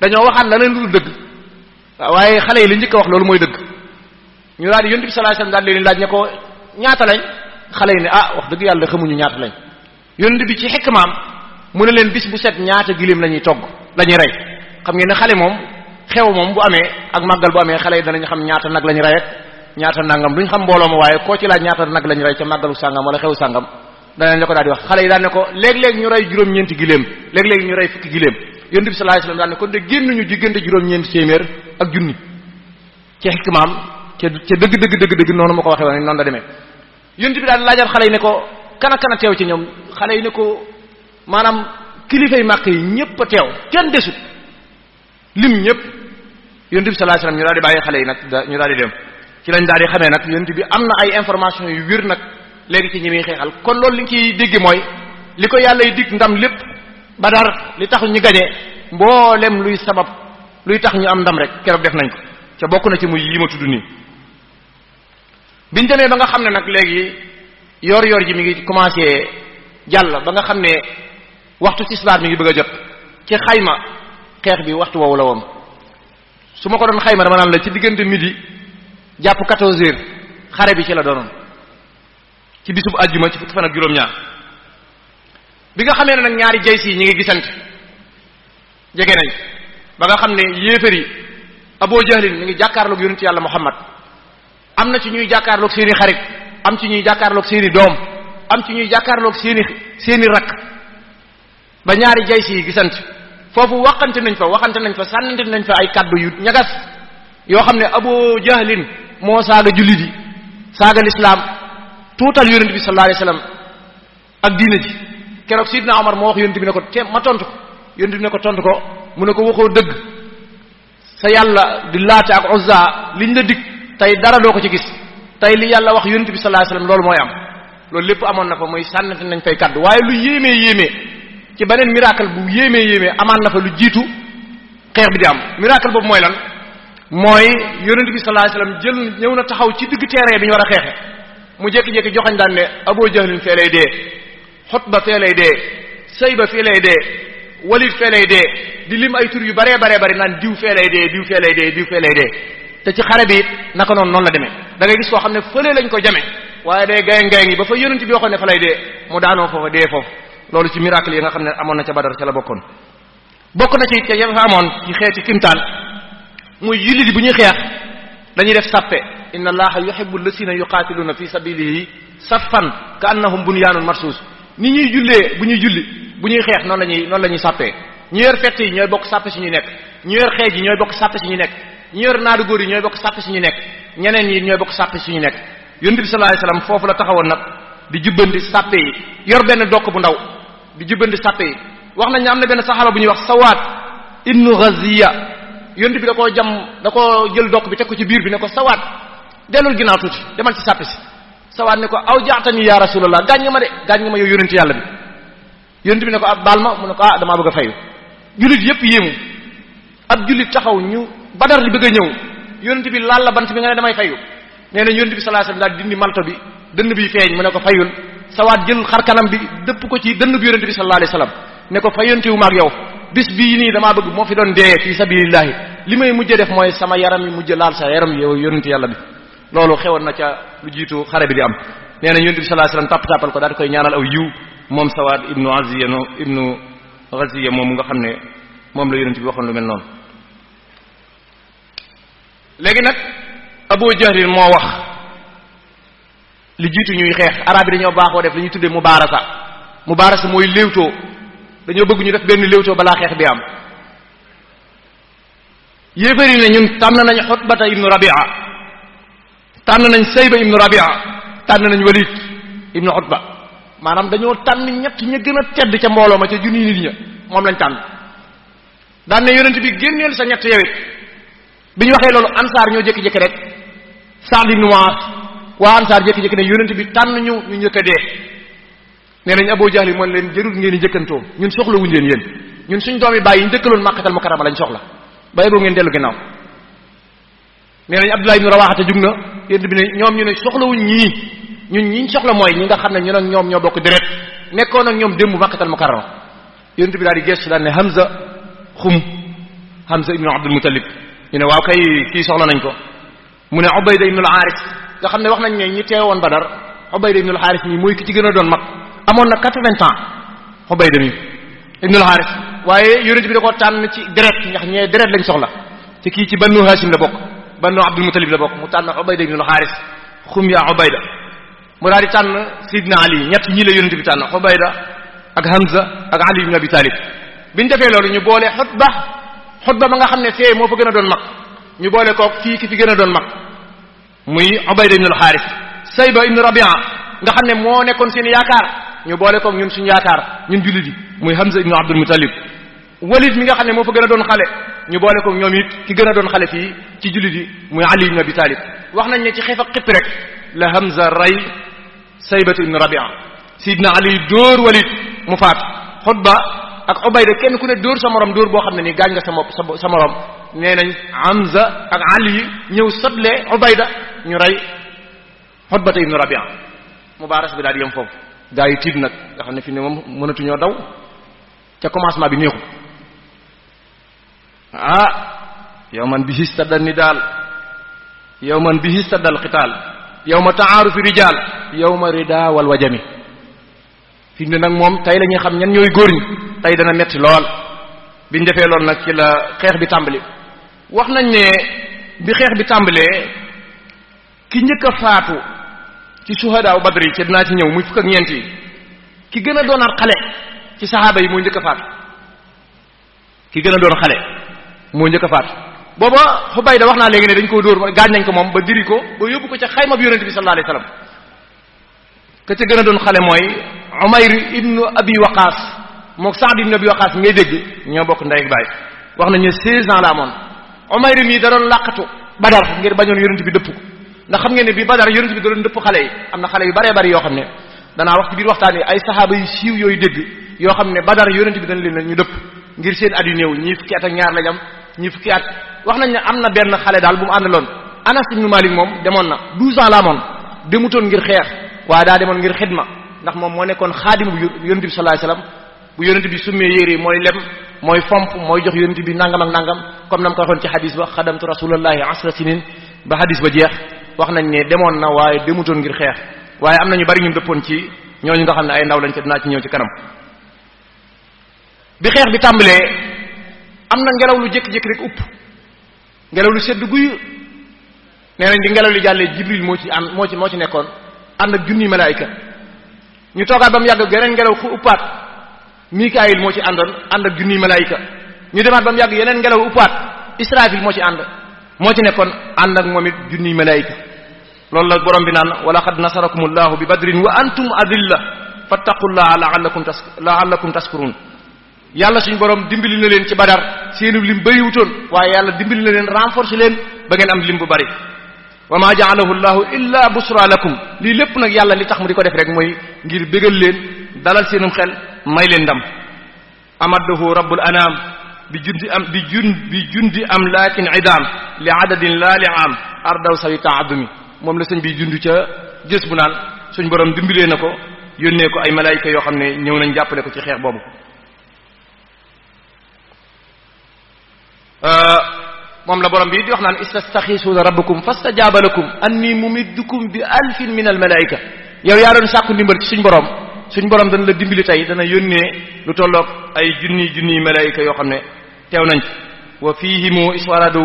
dañoo waxaat la leen lu dëgg waaye xale yi li njëkk a wax loolu mooy dëgg ñu daal di yonent bi sallallahu alayhi wasallam daal leen laaj ne ko ñaata lañ xale yi ne wax dëgg yàlla xamuñu ñaata lañ yonent bi ci xikmaam mu ne leen bis bu set ñaata giléem la ñuy togg la ñuy rey xam ngeen ne xale moom xew moom bu amee ak màggal bu amee xale yi danañ xam ñaata nag la ñu rey ak ñaata nangam duñ xam mbooloo ma waaye koo ci laaj ñaata nag la ñu rey ca màggalu sàngam wala xew sàngam danañ la ko daal di wax xale yi daan ne ko léeg-léeg ñu rey juróom-ñeenti giléem léeg-léeg ñu rey fukki giléem yonent bi sallallahu alayhi wasallam daan ne kon de génnuñu diggante juróom-ñeenti téeméer ak junni ci xikmaam ca dëgg noonu ma ko waxee woon noonu la demee yonent bi daal di laajal xale yi ne ko kana teew ci ñoom xale yi ne ko maanaam kilifay màkk yi ñëpp a teew kenn desut lim ñëpp yonent bi sallallahu alayhi wasallam ñu daal di bàyyi xale yi nag ñu daal di dem ci lañ daal di xamee nag yonent bi am na ay information yu wér nag léegi ci ñi muy xeexal kon loolu li nga ciy dégg mooy li ko yàlla yi dig ndam lépp Badar li tax ñu gañe mboolem luy sabab luy tax ñu am ndam rek keroog def nañ ko ca bokk na ci muy yi ma tudd nii biñ demee ba nga xam ne nag léegi yor ji mi ngi commencé jàll ba nga xam ne waxtu tisbaar mi ngi bëgg a jot ci xayma xeex bi waxtu woowu la woon su ma ko doon xayma dama naan la ci diggante midi jàpp 14 heures xare bi ci la doonoon ci bisub àjjuma ci fukki fan ak juróom-ñaar bi nga xamee ne nag ñaari jays yi ñi ngi gisante jege nañ ba nga xam ne yéefar yi Abu Jahlin mi ngi jàkkaarloog yonent yàlla Muhammad am na ci ñuy jàkkaarloog seeni xarit am ci ñuy jàkkaarloog seeni doom am ci ñuy jàkkaarloog seeni rakk ba ñaari jays yi gisante foofu waxante nañ fa sànnante nañ fa ay kaddu yu ñagas yoo xam ne Abu Jahlin moo saaga jullit yi saaga lislaam tuutal yonent bi sallallahu alayhi wasallam ak diine ji keroog Sidna Omar moo wax yonent bi ne ko te ma tontu ko yonent bi ne ko tontu ko mu ne ko waxoo dëgg sa yàlla di Laata ak Uzza liñ la dig tey dara doo ko ci gis tey li yàlla wax yonent bi sallallahu alayhi wasallam loolu mooy am loolu lépp amoon na fa muy sànnante nañ fay kaddu waaye lu yéemee ci beneen miracle bu yéemee amaan na fa lu jiitu xeex bi di am miracle boobu mooy lan mooy yonent bi sallallahu alayhi wasallam ñëw na taxaw ci digg terrain bi ñu war a xeexe mu jékki-jékki joxañ daan ne Abu Jahlin fee lay dee Xutba fee lay dee Sayba fee lay dee Walid fee lay dee di lim ay tur yu baree naan diw fee lay dee diw fee lay dee diw fee lay dee te ci xare bi it naka noonu la demee da ngay gis koo xam ne fële lañ ko jame waaye day gaye ngi ba fa yonent bi waxoon ne fa lay dee mu daanoo foofa dee foofu loolu ci miracle yi nga xam ne amoon na ca Badar ca la bokkoon bokk na ci te ya fa amoon ci xeeti kimtaan muy jullit yi bu ñuy xeex dañuy def sàppe inna allaha yuhibbu alladhina yuqatiluna fi sabilihi saffan ka annahum bunyanun marsus ni ñuy jullee bu ñuy xeex noonu la ñuy sàppee ñu yor fett yi ñooy bokk sàppe si ñu nekk ñu yor xeej yi ñooy bokk sàppe si ñu nekk ñu yor naadu góor yi ñooy bokk sàppe si ñu nekk ñeneen ñi ñooy bokk sàppe si ñu nekk yonent bi sallallahu alayhi wasallam foofu la taxawoon nag di jubbandi sàppe yi yor benn dokk bu ndaw di jubbandi sàppe yi wax nañ ne am na benn saxaaba bu ñuy wax Sawaat ibnu Ghaziya yonent bi da koo jël dokk bi teg ko ci biir bi ne ko Sawaat dellul ginnaaw tuuti demal ci sàppe si Sawaat ne ko aw jaatani ya rasulullah gaañ nga ma yow yonent yàlla bi yonent bi ne ko baal ma mu ne ko damaa bëgg a fayu jullit yépp yéemu ab jullit taxaw ñu Badar li bëgg a ñëw yonent bi laal la bant bi nga ne damay fayu nee na yonent bi sallallahu alayhi wasallam daal dindi malto bi dënn bi feeñ mu ne ko fayul Sawaat jël xar kanam bi dëpp ko ci dënn bi yonent bi sallallahu alayhi wasallam ne ko fayantewu ma ak yow bis bii nii damaa bëgg moo fi doon dee fi sabilillahi li may mujjee def mooy sama yaram yi mujj laal sa yaram yow yonent yàlla bi loolu xewoon na ca lu jiitu xare bi di am nee na yonent bi sallallahu alayhi wasallam tàppal ko daal di koy ñaanal aw yiw moom Sawaat ibnu Ghaziya moom nga xam ne moom la yonent bi waxoon lu mel noonu léegi nag Abu Jahlin moo wax li jiitu ñuy xeex arab yi dañoo baaxoo def li ñuy tuddee mubaarasa mooy léewtoo dañoo bëgg ñu def benn léewtoo balaa xeex bi am yéefar yi ne ñun tànn nañ Xutbata ibnu Rabi'a tànn nañ Sayba ibnu Rabi'a tànn nañ Walid ibnu Xutba maanaam dañoo tànn ñett ña gën a tedd ca mbooloo ma ca junni nit ña moom lañ tànn daan ne yonent bi génneel sa ñett yewit bi ñu waxee loolu ansaar ñoo jékki-jékki rek Sa'd ibn Mu'adh waa ansaar jékki-jékki ne yonent bi tànn ñu njëkk a dee nee nañ Abu Jahl mooy leen jërul ngeen di njëkkantoo ñun soxla wuñ leen yéen ñun suñ doomi bàyyi ñu dëkkaloon Makkatal Mukarrama lañ soxla ba yeboo ngeen dellu ginnaaw nee nañ Abdullah ibn Rawaha jug na yonent bi ne ñoom ñu ne soxla wuñ ñii ñun ñiñ soxla mooy ñi nga xam ne ñun ak ñoom ñoo bokk deret nekkoon ak ñoom démb Makkatal Mukarrama yonent bi daal di gestu daal ne Hamza ibn Abdul Muttalib ñu ne waaw kay kii soxla nañ ko mu ne Ubayda ibn al-Harith nga xam ne wax nañ ne ñi teewoon Badar Ubayda ibn al-Harith mi mooy ki ci gën a doon mag amoon na 80 ans Ubayda mi ibn al-Harith waaye yonent bi da koo tànn ci deret ndax ñee deret lañ soxla te kii ci Banu Hashim la bokk Banu Abdul Muttalib la bokk mu tànn Ubayda ibn al-Harith xum yaa Ubayda mu daal di tànn Sidna Ali ñett ñii la yonent bi tànn Ubayda ak Hamza ak Ali ibn Abi Talib biñ defee loolu ñu boole Xutba ma nga xam ne fee moo fa gën a doon mag ñu boole koog fii ki fi gën a doon mag muy Ubayda ibn al-Harith Sayba ibn Rabi'a nga xam ne moo nekkoon seen yaakaar ñu boole koog ñun suñu yaakaar ñun jullit yi muy Hamza ibn Abdul Muttalib Walid mi nga xam ne moo fa gën a doon xale ñu boole koog ñoom it ki gën a doon xale fii ci jullit yi muy Ali ibn Abi Talib wax nañ ne ci xeef ak xippi rek la Hamza rey Sayba ibn Rabi'a Sidna Ali dóor Walid mu faat Xutba ak Ubayda kenn ku ne dóor sa morom dóor boo xam ne ni gaañ nga sa morom nee nañ Hamza ak Ali ñëw sotle Ubayda ñu rey Xutbata ibnu Rabi'a mubaaras bi daal di yem foofu gaa yi tiit nag nga xam ne fi ne moom mënatuñoo daw ca commencement bi neexu yawman bihi istadda nidaal yawman bihi istadda alqitaal yawma ta'aarufi rijaal yawma rida wal wajami fi ne nag moom tey la ñuy xam ñan ñooy góor ñi tey dana metti lool biñ defee loolu nag ci la xeex bi tàmbali wax nañ ne bi xeex bi tàmbalee ki njëkk a faatu ci suhadaa badri ci dinaa ci ñëw muy fukk ak ñeent yi ki gën a doonaat xale ci saxaaba yi moo njëkk a faatu ki gën a doon xale moo njëkk a faatu booba Xubayda wax naa léegi ne dañ koo dóor gaañ nañ ko moom ba diri ko ba yóbbu ko ca xayma bi yonente bi sallallahu alayhi wasallam ka ca gën a doon xale mooy Umayr ibnu Abi Waqaas mook Saad ibnu Abi Waqaas ngay dégg ñoo bokk ndey ak baay wax nañ ne 16 ans la amoon Umayr mii da doon làqatu Badar ngir bañoon yonente bi dëpp ko ndax xam ngeen ne bi Badar yonente bi da doon dëpp xale yi am na xale yu baree bari yoo xam ne danaa wax ci biir waxtaan yi ay saxaaba yu siiw yooyu dégg yoo xam ne Badar yonente bi dañ leen ñu dëpp ngir seen at yu néew ñii fukki at ak ñaar lañ am ñii fukki at wax nañ ne am na benn xale daal bu mu àndaloon Anas ibnu Malik moom demoon na 12 ans la amoon demutoon ngir xeex waaye daa demoon ngir xidma ndax moom moo nekkoon xaadim bu yonente bi sallallahu alayhi wasallam bu yonente bi summee yére mooy lem mooy fomp mooy jox yonente bi nangam ak nangam comme nam ko waxoon ci xadis ba xadamtu rasulallahi asra sinin ba xadis ba jeex wax nañ ne demoon na waaye demutoon ngir xeex waaye am na ñu bari ñu dëppoon ci ñooñu nga xam ne ay ndaw lañ ca dinaa ci ñëw ci kanam bi xeex bi tàmbalee am na ngelaw lu jékki-jékki rek upp ngelaw lu sedd guy nee nañ di ngelaw li jàllee Jibril moo ci nekkoon ànd ak junniy malaayika ñu toogaat ba mu yàgg yeneen ngelaw ku uppaat Mikaayil moo ci àndoon ànd ak junniy malaayika ñu demaat ba mu yàgg yeneen ngelaw uppaat Israafil moo ci nekkoon ànd ak moom it junniy malaayika loolu la borom bi naan wa laqad nasarakumullahu bi badrin wa antum adilla fattaqullaha la'allakum tashkurun yàlla suñu borom dimbali na leen ci Badar seenu lim bëriwutoon waaye yàlla dimbali na leen renforcer leen ba ngeen am lim bu bari wa ma ja'alahu llahu illa busra lakum lii lépp nag yàlla li tax mu di ko def rek mooy ngir bégal leen dalal seenum xel may leen ndam amaddahu rabbul anam bi jundi am lakin idam li adadin la li am ardaw sawi ta'addumi moom la sëñ bi jundu ca gës bu naan suñ borom dimbalee na ko yónnee ko ay malaayika yoo xam ne ñëw nañ jàppale ko ci xeex boobu moom la borom bi di wax naan istastaxiisuuna rabbakum fastajaaba lakum anni mumiddukum bi alfin min al malaayika yow yaa doon sàkku ndimbal ci suñ borom dana la dimbali tey dana yónnee lu tolloog ay junniy malaayika yoo xam ne teew nañ wa fihimu iswaradu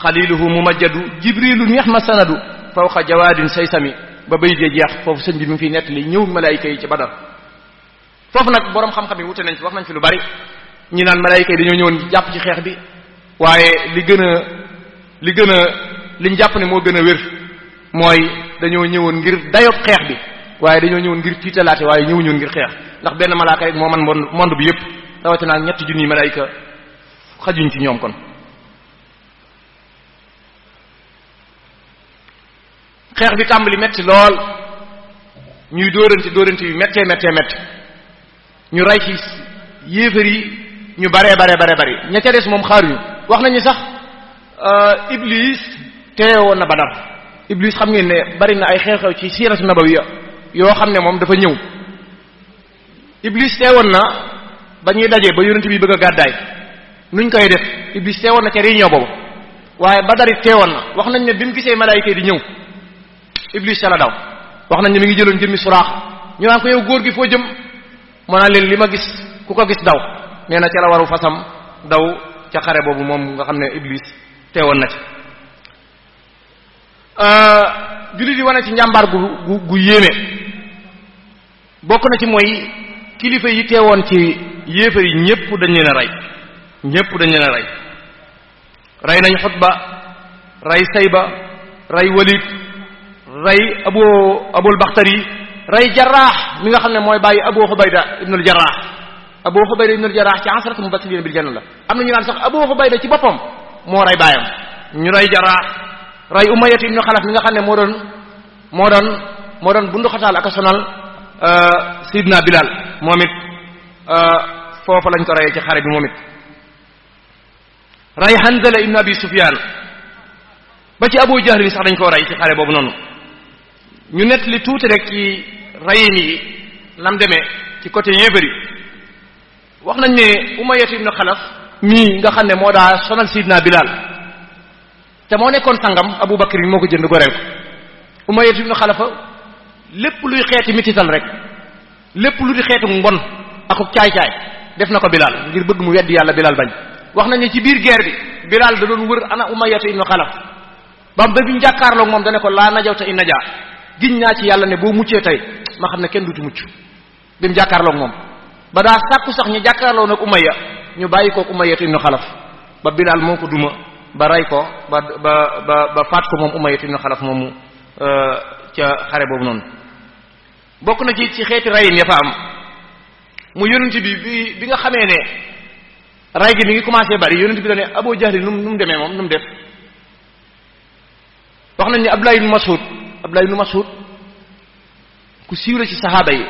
xaliluhu mumajjadu jibrilu nihma sanadu fawqa jawaadin saysami ba bay dee jeex foofu sëñ bi mu fi nettali ñëw malaayika yi ci Badar foofu nag borom xam-xam yi wute nañ fi wax nañ fi lu bari ñi naan malaayika yi dañoo ñëwoon jàpp ci xeex bi waaye liñ jàpp ne moo gën a wér mooy dañoo ñëwoon ngir dayob xeex bi waaye dañoo ñëwoon ngir tiitalaate waaye ñëwuñoon ngir xeex ndax benn malaaka rek moo man monde bi yépp rawatina ak ñetti junniy malaayika xajuñ ci ñoom kon xeex bi tàmbali metti lool ñuy dóorante yu méttee ñu rey ci yéefar yi ñu baree ña ca des moom xaaruñu wax nañu sax Iblis teewoon na Badar Iblis xam ngeen ne bari na ay xew-xew ci siiratu nabawiya yoo xam ne moom dafa ñëw Iblis teewoon na ba ñuy daje ba yonent bi bëgg a gàddaay nuñ koy def Iblis teewoon na ca réunion boobu waaye Badar it teewoon na wax nañ ne bi mu gisee malaayika yi di ñëw Iblis ca la daw wax nañ ne mi ngi jëloon jëmmi Suraax ñu naan ko yow góor gi foo jëm moo naan leen li ma gis ku ko gis daw nee na ca la waru fasam daw ca xare boobu moom nga xam ne Iblis teewoon na ci jullit yi wane ci njàmbaar gu yéeme bokk na ci mooy kilifa yi teewoon ci yéefar yi ñépp dañ leen a rey rey nañ Xutba rey Sayba rey Walid rey Abul Baxtari rey Jarraax mi nga xam ne mooy bàyyi Abu Xubayda ibnul Jarraax Abu Xubayda ibnul Jarraax ci asharatu mubashiriina bil janna la am na ñu naan sax Abu Xubayda ci boppam moo rey baayam ñu rey Jarraax rey Umayya ibnu Xalaf mi nga xam ne moo doon bundu xataal ak a sonal Sidna Bilal moom it foofa lañ ko reyee ci xare bi moom it rey Hanzala ibnu Abi Sufyaan ba ci Abu Jahl sax dañ koo rey ci xare boobu noonu ñu nettali tuuti rek ci reyin yi lam demee ci côté yéefari wax nañ ne Umayya ibnu Xalaf mii nga xam ne moo daa sonal Sidna Bilal te moo nekkoon sangam Abu Bakr moo ko jënd goreel ko Umayya ibn Xalafa lépp luy xeeti mitital rek lépp lu di xeetu mbon akuk caay-caay def na ko Bilal ngir bëgg mu weddi yàlla Bilal bañ wax nañu ci biir guerre bi Bilal da doon wër ana Umayya ibn Xalaf ba bi ñu jàkkaarloog moom dane ko laa najawta in najaa giñ naa ci yàlla ne boo muccee tey ma xam ne kenn dutu mucc bi mu jàkkaarloog moom ba daa sàkku sax ñu jàkkaarloo nag Umayya ñu bàyyi kook Umayya ibn Xalaf ba Bilal moo ko duma ba rey ko ba faat ko moom Umayya ibn Xalaf moomu ca xare boobu noonu bokk na ci xeeti rayin ya fa am mu yonent bi nga xamee ne ray gi mi ngi commencé bari yonent bi da ne Abu Jahl nu mu demee moom nu mu def wax nañ ne Abdullah ibn Mas'ud ku siiw la ci saxaaba yi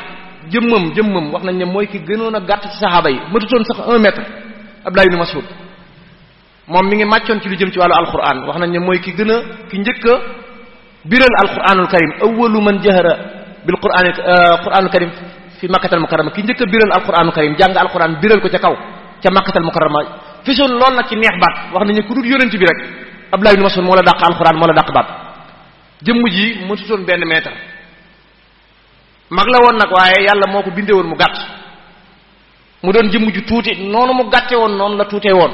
jëmmam wax nañ ne mooy ki gënoon a gàtt ci saxaaba yi matutoon sax 1 mètre Abdullah ibn Mas'ud moom mi ngi màccoon ci lu jëm ci wàllu alquran wax nañ ne mooy ki njëkk a biral alquranul karim awwalu man jahara bil quranul karim fi makkatal mukarrama ki njëkk a biral alquranul karim jàng alquran biral ko ca kaw ca makkatal mukarrama fisoon lool nag ci neex baat wax nañ ne ku dul yonent bi rek Abdullah ibn Mas'ud moo la dàq alquran moo la dàq baat jëmm ji mësutoon 1 mètre mag la woon nag waaye yàlla moo ko bindee woon mu gàtt mu doon jëmm ju tuuti noonu mu gàtte woon noonu la tuutee woon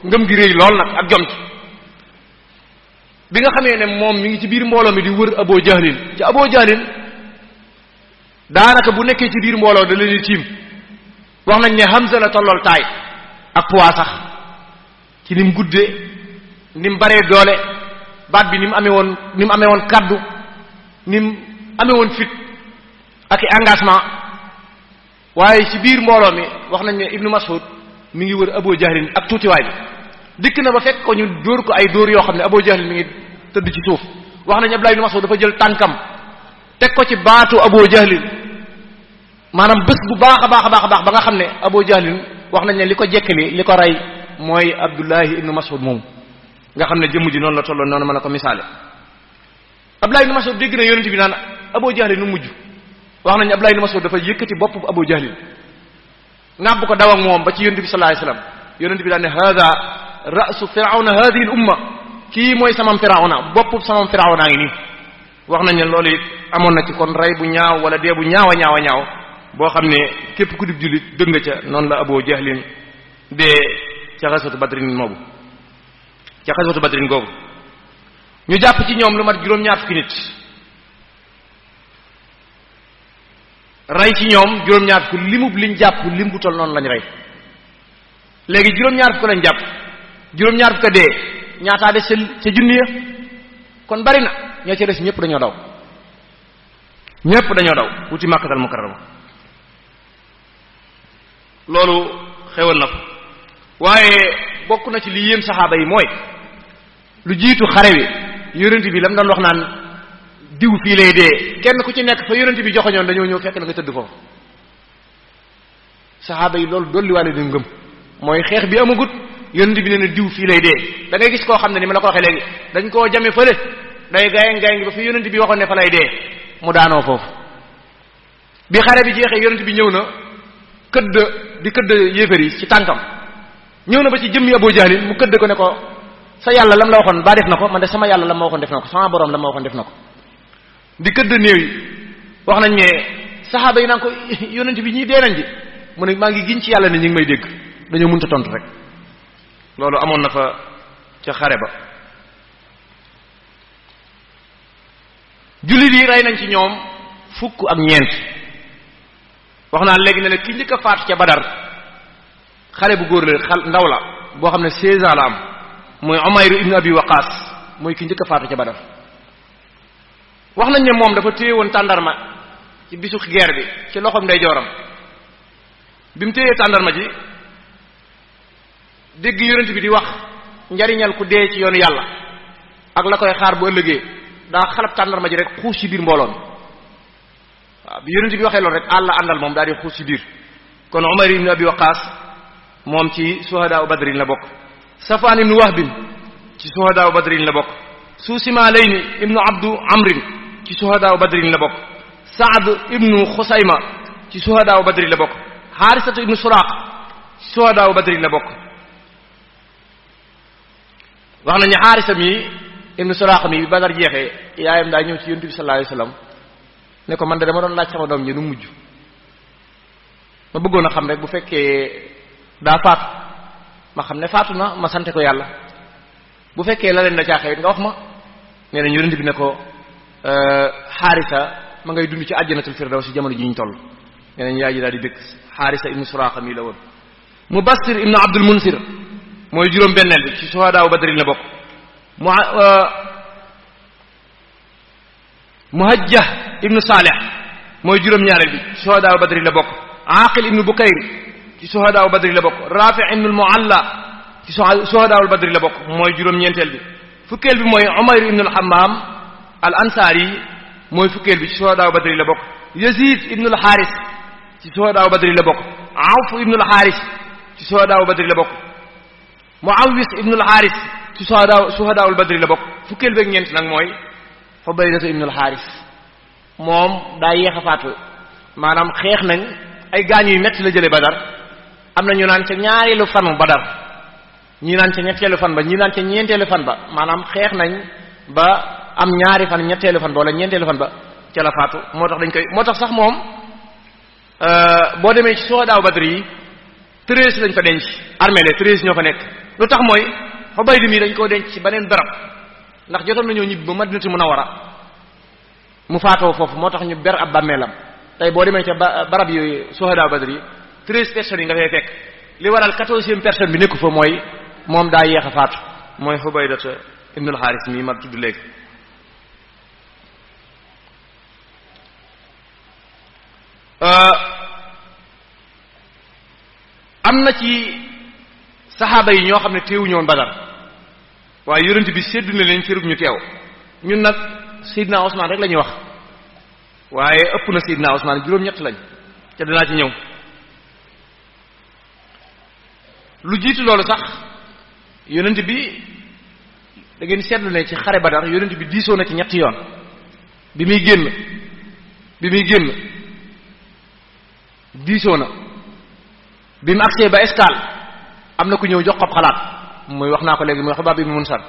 ngëm gi réy lool nag ak jom ci bi nga xamee ne moom mi ngi ci biir mbooloo mi di wër Abu Jahlin ci Abu Jahlin daanaka bu nekkee ci biir mbooloo da leen di tiim wax nañ ne Hamza la tollool taay ak poids sax ci ni mu guddee ni mu baree doole baat bi ni mu amee woon kaddu ni mu amee woon fit ak i engagement waaye ci biir mbooloo mi wax nañ ne Ibnu Mas'ud mi ngi wër Abu Jahlin ak tuutiwaay bi dikk na ba fekk ko ñu dóor ko ay dóor yoo xam ne Abu Jahlin mi ngi tëdd ci suuf wax nañ Abdullah ibn Mas'ud dafa jël tànkam teg ko ci baatu Abu Jahlin maanaam bés bu baax a baax ba nga xam ne Abu Jahlin wax nañ ne li ko jekkali li ko rey mooy Abdullah ibn Mas'ud moom nga xam ne jëmm ji noonu la tolloon noonu mën a ko misaale Abdullah ibn Mas'ud dégg na yonent bi naan Abu Jahlin nu mujj wax nañ Abdullah ibn Mas'ud dafa yëkkati bopp Abu Jahlin ngàbb ko daw ak moom ba ci yonent bi sallallahu alayhi wasallam yonent bi daan ne hada ra'su firawna hadhihi al umma kii mooy samam firawna bopp samam firawna ngi nii wax nañ ne loolu it amoon na ci kon rey bu ñaaw wala dee bu ñaaw a ñaaw boo xam ne képp ku dib jullit dëgg nga ca noonu la Abu Jahlin dee ca xaswatu badrin moobu ca xaswatu badrin googu ñu jàpp ci ñoom lu mat juróom-ñaar fukki nit rey ci ñoom juróom-ñaar fukki limub liñ jàpp lim bu tol noonu lañ rey léegi juróom-ñaar fukki lañ jàpp juróom-ñaar fukki dee ñaataa des ca junni ya kon bari na ñoo ci des ñëpp dañoo daw wuti Makkatal Mukarrama loolu xewoon na fa waaye bokk na ci li yéem saxaaba yi mooy lu jiitu xare bi yonent bi lam doon wax naan diw fii lay dee kenn ku ci nekk fa yonent bi joxoñoon dañoo ñëw fekk la nga tëdd foofu saxaaba yi loolu dolliwaale di ngëm mooy xeex bi amagut yonent bi nee na diw fii lay dee da ngay gis koo xam ne ni ma la ko waxee léegi dañ koo jame fële day gaay ngi ba fi yonent bi waxoon ne fa lay dee mu daanoo foofu bi xare bi jeexee yonent bi ñëw na di këdd yéefar yi ci tànkam ñëw na ba ci jëmmi Abu Jahlin mu këdd ko ne ko sa yàlla lam la waxoon baa def na ko man de sama yàlla lam ma waxoon def na ko sama borom lam ma waxoon def na ko di këdd néew yi wax nañ ne saxaaba yi naan ko yonent bi ñii dee nañ di mu ne maa ngi giñ ci yàlla ne ñi ngi may dégg dañoo mënta tontu rek loolu amoon na fa ca xare ba jullit yi rey nañ ci ñoom 19 wax naa léegi ne la ki njëkk a faatu ca Badar xale bu góor la ndaw la boo xam ne 16 ans la am mooy Umayr ibn Abi Waqas mooy ki njëkk a faatu ca Badar wax nañ ne moom dafa téye woon tàndarma ci bisu guerre bi ci loxoom ndeyjooram bi mu téyee tàndarma ji dégg yonent bi di wax njariñal ku dee ci yoonu yàlla ak la koy xaar bu ëllëgee daa xalab tàndarma ji rek xuus ci biir mbooloon waaw bi yonent bi waxee loolu rek àlla àndal moom daal di xuus ci biir kon Umayr ibn Abi Waqas moom ci suhadaa Badrin la bokk Safwan ibn Wahbin ci suhadaa Badrin la bokk Susimalayni ibnu Abdu Amrin ci suhadaa Badrin la bokk Saad ibnu Xusayma ci suhadaa Badrin la bokk Harisatu ibnu Suraq ci suhadaa Badrin la bokk wax nañu Harisa mi ibnu Suraaqa mi bi Badar jeexee yaayam daa ñëw ci yonent bi sallallahu alayhi wasallam ne ko man de dama doon laaj sama doom ji nu mujj ma bëggoon a xam rek bu fekkee daa faatu ma xam ne faatu na ma sante ko yàlla bu fekkee la leen da caa xewit nga wax ma. nee nañ yonent bi ne ko Xaarisa ma ngay dund ci àjjanatul firdaws ci jamono ji ñu toll nee nañ yaay ji daal di dëkk Xaarisa ibnu Suraaqa mi la woon. Mubassir ibnu Abdul Munsir mooy juróom-benneel bi ci suhadaa Badrin la bokk. Muhajjah ibnu Salih mooy juróom-ñaareel bi ci suhadaa Badrin la bokk. Aqil ibnu Bukayr ci suhadaa Badrin la bokk. Rafi ibnu Mualla ci suhadaa Badrin la bokk mooy juróom-ñeenteel bi. fukkeel bi mooy Umayr ibnu al-Hammam al-Ansari mooy fukkeel bi ci suhadaa Badrin la bokk. Yazid ibnu al-Haris ci suhadaa Badrin la bokk. Awf ibnu al-Haris ci suhadaa Badrin la bokk. Muawis ibnu al-Haris ci suhadaa Badrin la bokk. fukkeel beeg ñeent nag mooy Hubaydatu ibnu al-Haris moom daa yéex a faatu maanaam xeex nañ ay gaañ yu metti la jëlee Badar am na ñu naan ca ñaareelu fanu Badar ñi naan ca ñetteelu fan ba ñi naan ca ñeenteelu fan ba maanaam xeex nañ ba am ñaari fan ñetteelu fan ba wala ñeenteelu fan ba ca la faatu moo tax sax moom boo demee ci suhadaa Badr yi 13 lañ fa denc armée les 13 ñoo fa nekk lu tax mooy Xubayd mi dañ koo denc ci beneen barab ndax jotoon nañoo ñibbi ba Madinatu Munawwara mu faatoo foofu moo tax ñu ber ab bàmmeelam tey boo demee ca barab yooyu suhadaa Badr yi 13 personnes yi nga fay fekk li waral 14e personne bi nekku fa mooy moom daa yeex a faatu mooy Hubaydata ibnul Xaaris mi ma tudd léegi. am na ci saxaaba yi ñoo xam ne teewuñu woon Badar waaye yonent bi séddu na leen cërub ñu teew ñun nag Seydina Ousmane rek la ñuy wax waaye ëpp na Seydina Ousmane juróom-ñett lañ ca danaa ci ñëw. lu jiitu loolu sax yonent bi da ngeen seetlu ne ci xare Badar yonent bi diisoo na ci ñetti yoon bi muy génn diisoo na bi mu agsee ba escale am na ku ñëw jox ko xalaat muy wax naa ko léegi muy Xubaab ibn Munsar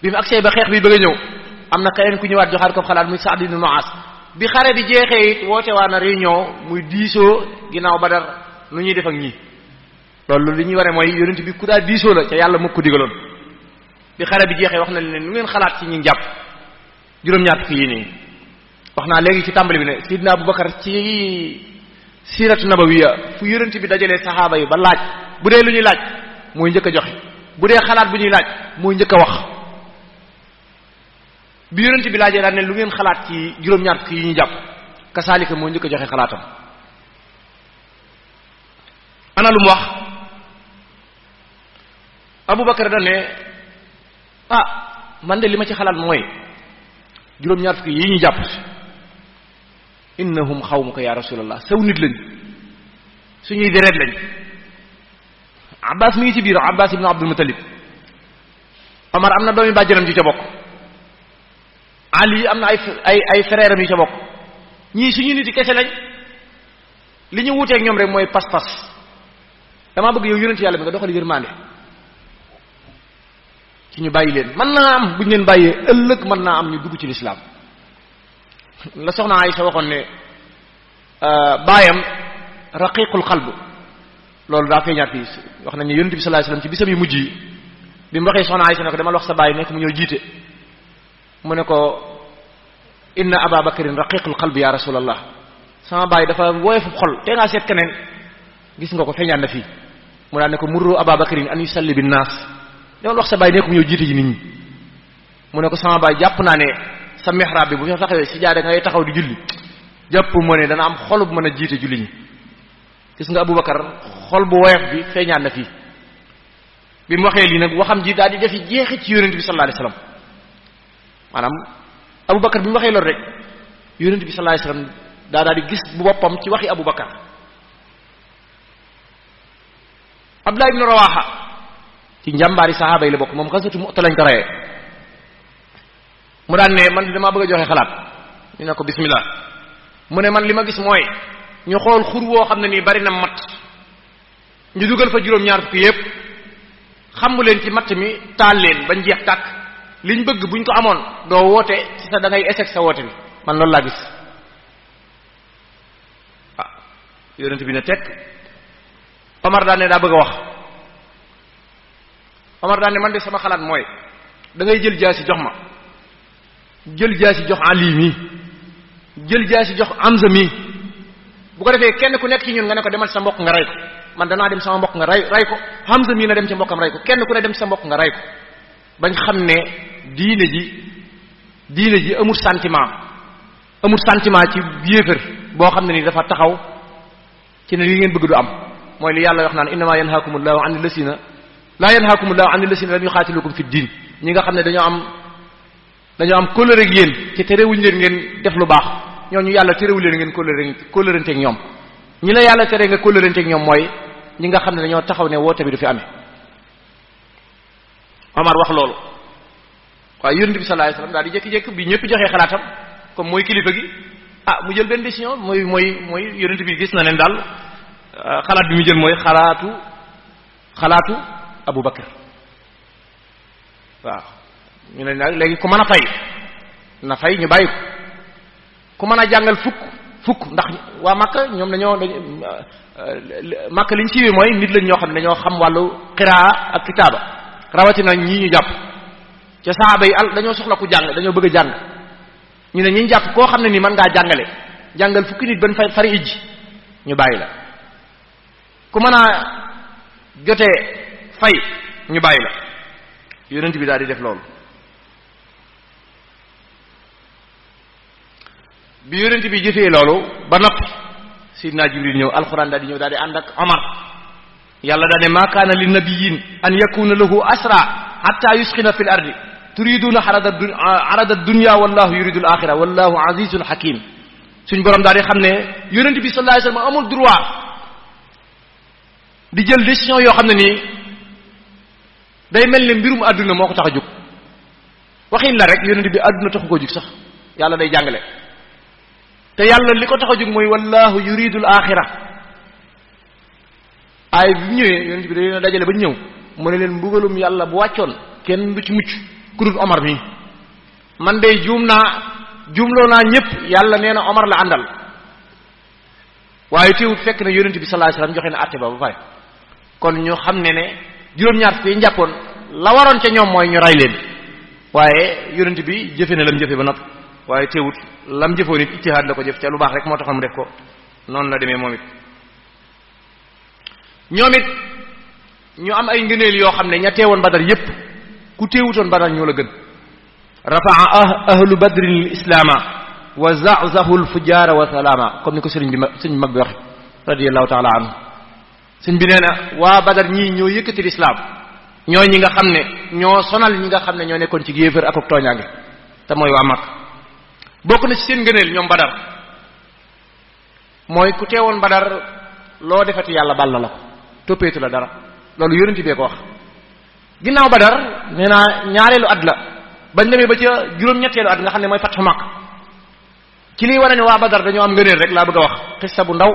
bi mu agsee ba xeex bi bëgg a ñëw am na keneen ku ñëwaat joxaat ko xalaat muy Saad ibn Muaaz bi xare bi jeexee it woote waa na réunion muy diisoo ginnaaw Badar nu ñuy def ak ñii loolu li ñuy waree mooy yonent bi ku daa diisoo la ca yàlla moo ko digaloon bi xare bi jeexee wax na leen nu ngeen xalaat ci ñi jàpp juróom-ñaar fukki yi nii wax naa léegi ci tàmbali bi ne Sidna Abubakar ci siiratu nabawiya fu yonent bi dajalee saxaaba yi ba laaj bu dee lu ñuy laaj mooy njëkk a joxe bu dee xalaat bu ñuy laaj mooy njëkk a wax bi yonent bi laajee daal ne lu ngeen xalaat ci juróom-ñaar fukki yi ñu jàpp kasaalika mooy njëkk a joxe xalaatam ana lu mu wax Abubakar da ne man de li ma ci xalaat mooy juróom-ñaar fukki yi ñu jàpp innahum xawmuka ya rasulallah saw nit lañ suñuy deret lañ Abbas mi ngi ci biir Abbas ibn Abdul Muttalib Omar am na doomi bàjjanam ju ca bokk Ali am na ay frère am yu ca bokk ñii suñu nit yi kese lañ li ñu wuuteeg ñoom rek mooy pas-pas damaa bëgg yow yonent yàlla bi nga doxal yërmande ci ñu bàyyi leen mën naa am bu ñu leen bàyyee ëllëg mën naa am ñu dugg ci lislaam la soxna Aysa waxoon ne baayam raqiqul qalb loolu daa feeñaat fii wax nañ ne yonent bi sallallahu alayhi wasallam ci bisam yu mujj yi bi mu waxee soxna Aysa ne ko demal wax sa baay nekk mu ñëw jiite mu ne ko inna aba bakrin raqiqul qalb ya rasulallah sama baay dafa woyofu xol te ngaa seet keneen gis nga ko feeñaat na fii mu daan ne ko murru aba bakrin an yusalli bin naas demal wax sa baay nekk mu ñëw jiite ji nit ñi mu ne ko sama baay jàpp naa ne sa mihrab bi bu fa taxawee si jaade ngay taxaw di julli jàpp moo ne dana am xol bu mën a jiite julli ñi gis nga Abubakar xol bu woyof bi feeñaat na fii bi mu waxee lii nag waxam ji daal di defi jeexit ci yonent bi sallallahu alayhi wasallam maanaam Abubakar bi mu waxee loolu rek yonent bi sallallahu alayhi wasallam daal di gis bu boppam ci waxi Abubakar Abdullah ibn Rawaha ci njàmbaari saxaaba yi la bokk moom xasatu Mu'ta lañ ko reyee mu daan ne man damaa bëgg a joxe xalaat ñu ne ko bismillah mu ne man li ma gis mooy ñu xool xur woo xam ne nii bari na matt ñu dugal fa juróom-ñaar fukki yépp xamu leen ci matt mi taal leen bañ jeex tàkk liñ bëgg buñ ko amoon doo woote ci sa da ngay échec sa woote bi man loolu laa gis. ah yonent bi ne teg Omar daan ne daa bëgg a wax Omar daan ne man de sama xalaat mooy da ngay jël jaasi jox ma jël jaasi jox Ali mi jël jaasi jox Hamza mi bu ko defee kenn ku nekk ci ñun nga ne ko demal sa mbokk nga rey ko man danaa dem sama mbokk nga rey ko Hamza mi na dem ci mbokkam rey ko kenn ku ne dem ci sa mbokk nga rey ko bañ xam ne diine ji amul sentiment ci yéefar boo xam ne ni dafa taxaw ci ne li ngeen bëgg du am mooy li yàlla wax naan innama yanhaakumullahu anil lasina la yanhaakumullahu anil lasina lam yuqaatilukum fi diin ñi nga xam ne dañoo am kóllëre ak yéen ci terewuñ leen ngeen def lu baax ñooñu yàlla terewul leen ngeen kóllërante ak ñoom ñi la yàlla tere nga kóllërante ak ñoom mooy ñi nga xam ne dañoo taxaw ne woote bi du fi amee. Omar wax loolu waaye yonent bi sallallahu alayhi wasallam daal di jékki-jékki bi ñëpp joxee xalaatam comme mooy kilifa gi mu jël benn décision mooy yonent bi gis na leen daal xalaat bi mu jël mooy xalaatu Abu Bakar waaw ñu ne nag léegi ku mën a fay na fay ñu bàyyi ko ku mën a jàngal fukk ndax waa Makka ñoom Makka liñ siiwee mooy nit lañ ñoo xam ne dañoo xam wàllu qiraa ak kitaaba rawatina ñii ñu jàpp ca saaba yi dañoo soxla ku jàng dañoo bëgg a jàng ñu ne ñi jàpp koo xam ne nii mën ngaa jàngal fukki nit ban fari ijji ñu bàyyi la ku mën a jotee fay ñu bàyyi la yonent bi daal di def loolu bi yonent bi jëfee loolu ba noppi sidna Jibril ñëw alxuraan daal di ñëw daal di ànd ak Omar yàlla daal ne maa kaana li nabiyyin an yakuna lahu asra hatta yusxina fil ardi turiduna arada dunya wallahu yuridu al axira wallahu azizun hakim suñ borom daal di xam ne yonent bi sallallahu alayhi wasallam amul droit di jël décision yoo xam ne nii day mel ne mbirum àdduna moo ko tax a jóg waxin la rek yonent bi àdduna taxu koo jóg sax yàlla day jàngale te yàlla li ko tax a jóg mooy wallahu yuridu al axira ay bi ñëwee yonent bi da leen a dajale ba ñëw mu ne leen mbugalum yàlla bu wàccoon kenn du ci mucc ku dul Omar mi man de juumloo naa ñëpp yàlla nee na Omar la àndal waaye teewut fekk na yonent bi sallallahu alayhi wasallam joxe na àtte ba pare kon ñu xam ne juróom-ñaar fii njàppoon la waroon ca ñoom mooy ñu rey leen waaye yonent bi jëfe na lam jëfe ba noppi waaye teewut lam jëfoon it ijtihaad la ko jëf ca lu baax rek moo taxoon mu def ko noonu la demee moom it ñoom it ñu am ay ngëneel yoo xam ne ña teewoon Badar yépp ku teewutoon Badar ñoo la gën rafaa ahlu badrin lil islaama wa zazahu l fujaara wa salaama comme ni ko sëriñ mag bi waxe radiyallahu taala anhu sëñ bi nee na waa Badar ñii ñoo yëkkati lislaam ñoo ñi nga xam ne ñoo sonal ñi nga xam ne ñoo nekkoon ci yéefar ak tooñaange te mooy waa Makka bokk na ci seen ngëneel ñoom Badar mooy ku teewoon Badar loo defati yàlla bal na la ko toppeetu la dara loolu yonent bee ko wax ginnaaw Badar nee naa ñaareelu at la bañ demee ba ca juróom-ñetteelu at nga xam ne mooy fatxu Makka ci liy wane ne waa Badar dañoo am ngëneel rek laa bëgg a wax xissa bu ndaw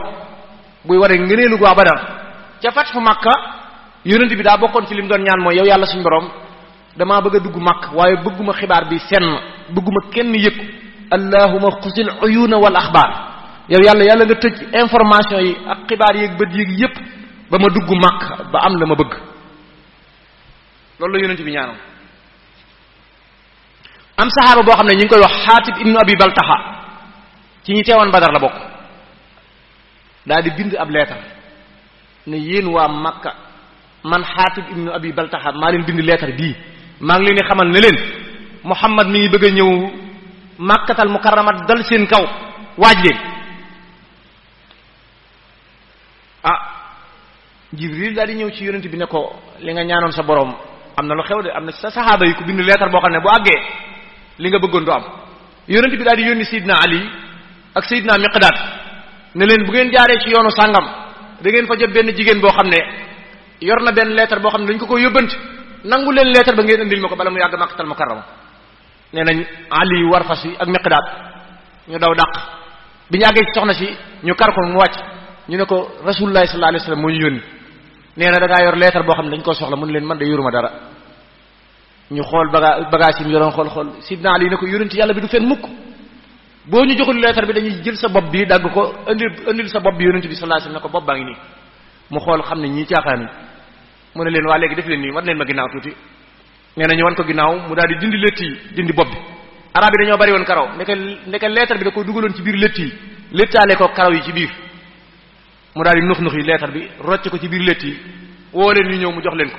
buy wane ngëneelu waa Badar ca fatxu Makka yonent bi daa bokkoon ci li mu doon ñaan mooy yow yàlla suñu borom damaa bëgg a dugg Makka waaye bëgguma xibaar bi senn bëgguma kenn yëg allahuma xusil uyuna wal axbaar yow yàlla nga tëj information yi ak xibaar yeeg bët yeeg yépp ba ma dugg Makka ba am la ma bëgg loolu la yonent bi ñaanoon am saxaaba boo xam ne ñu ngi koy wax Xaatib ibnu Abi Baltaxa ci ñi teewoon Badar la bokk daal di bind ab leetar ne yéen waa Makka man Xaatib ibnu Abi Baltaxa maa leen bind leetar bii maa ngi leen di xamal ne leen Muhammad mi ngi bëgg a ñëw Makkatal Mukarrama dal seen kaw waaj leen Jibril daal di ñëw ci yonent bi ne ko li nga ñaanoon sa borom am na lu xew de am na sa saxaaba yi ku bind leetar boo xam ne bu àggee li nga bëggoon du am yonent bi daal di yónni Seydina Ali ak Seydina Miqdaad ne leen bu ngeen jaaree ci yoonu sàngam da ngeen fa jot benn jigéen boo xam ne yor na benn leetar boo xam ne dañ ko yóbbante nangu leen leetar ba ngeen indil ma ko bala mu yàgg Makkatal Mukarrama nee nañ Ali war fas yi ak Miqdaad ñu daw dàq bi ñu àggee ci soxna si ñu kar ko mu wàcc ñu ne ko Rasulullah sallallahu alayhi wasallam moo ñu yónni nee na da ngaa yor leetar boo xam ne dañ koo soxla mu ne leen man de yoruma dara ñu xool bagage yi mu yoroon xool sidna Ali ne ko yonent yàlla bi du fen mukk boo ñu joxul leetar bi dañuy jël sa bopp bi dagg ko indil sa bopp bi yonent bi sallallahu alayhi wasallam ne ko bopp baa ngi nii mu xool xam ne ñii caaxaan mu ne leen waa léegi def leen nii war leen ma ginnaaw tuuti nee na ñu wan ko ginnaaw mu daal di dindi létt yi dindi bopp bi arab yi dañoo bari woon karaw ndeke leetar bi da ko dugaloon ci biir létt yi léttaale ko karaw yi ci biir mu daal di nux yi leetar bi rocc ko ci biir létt yi woo leen ñu ñëw mu jox leen ko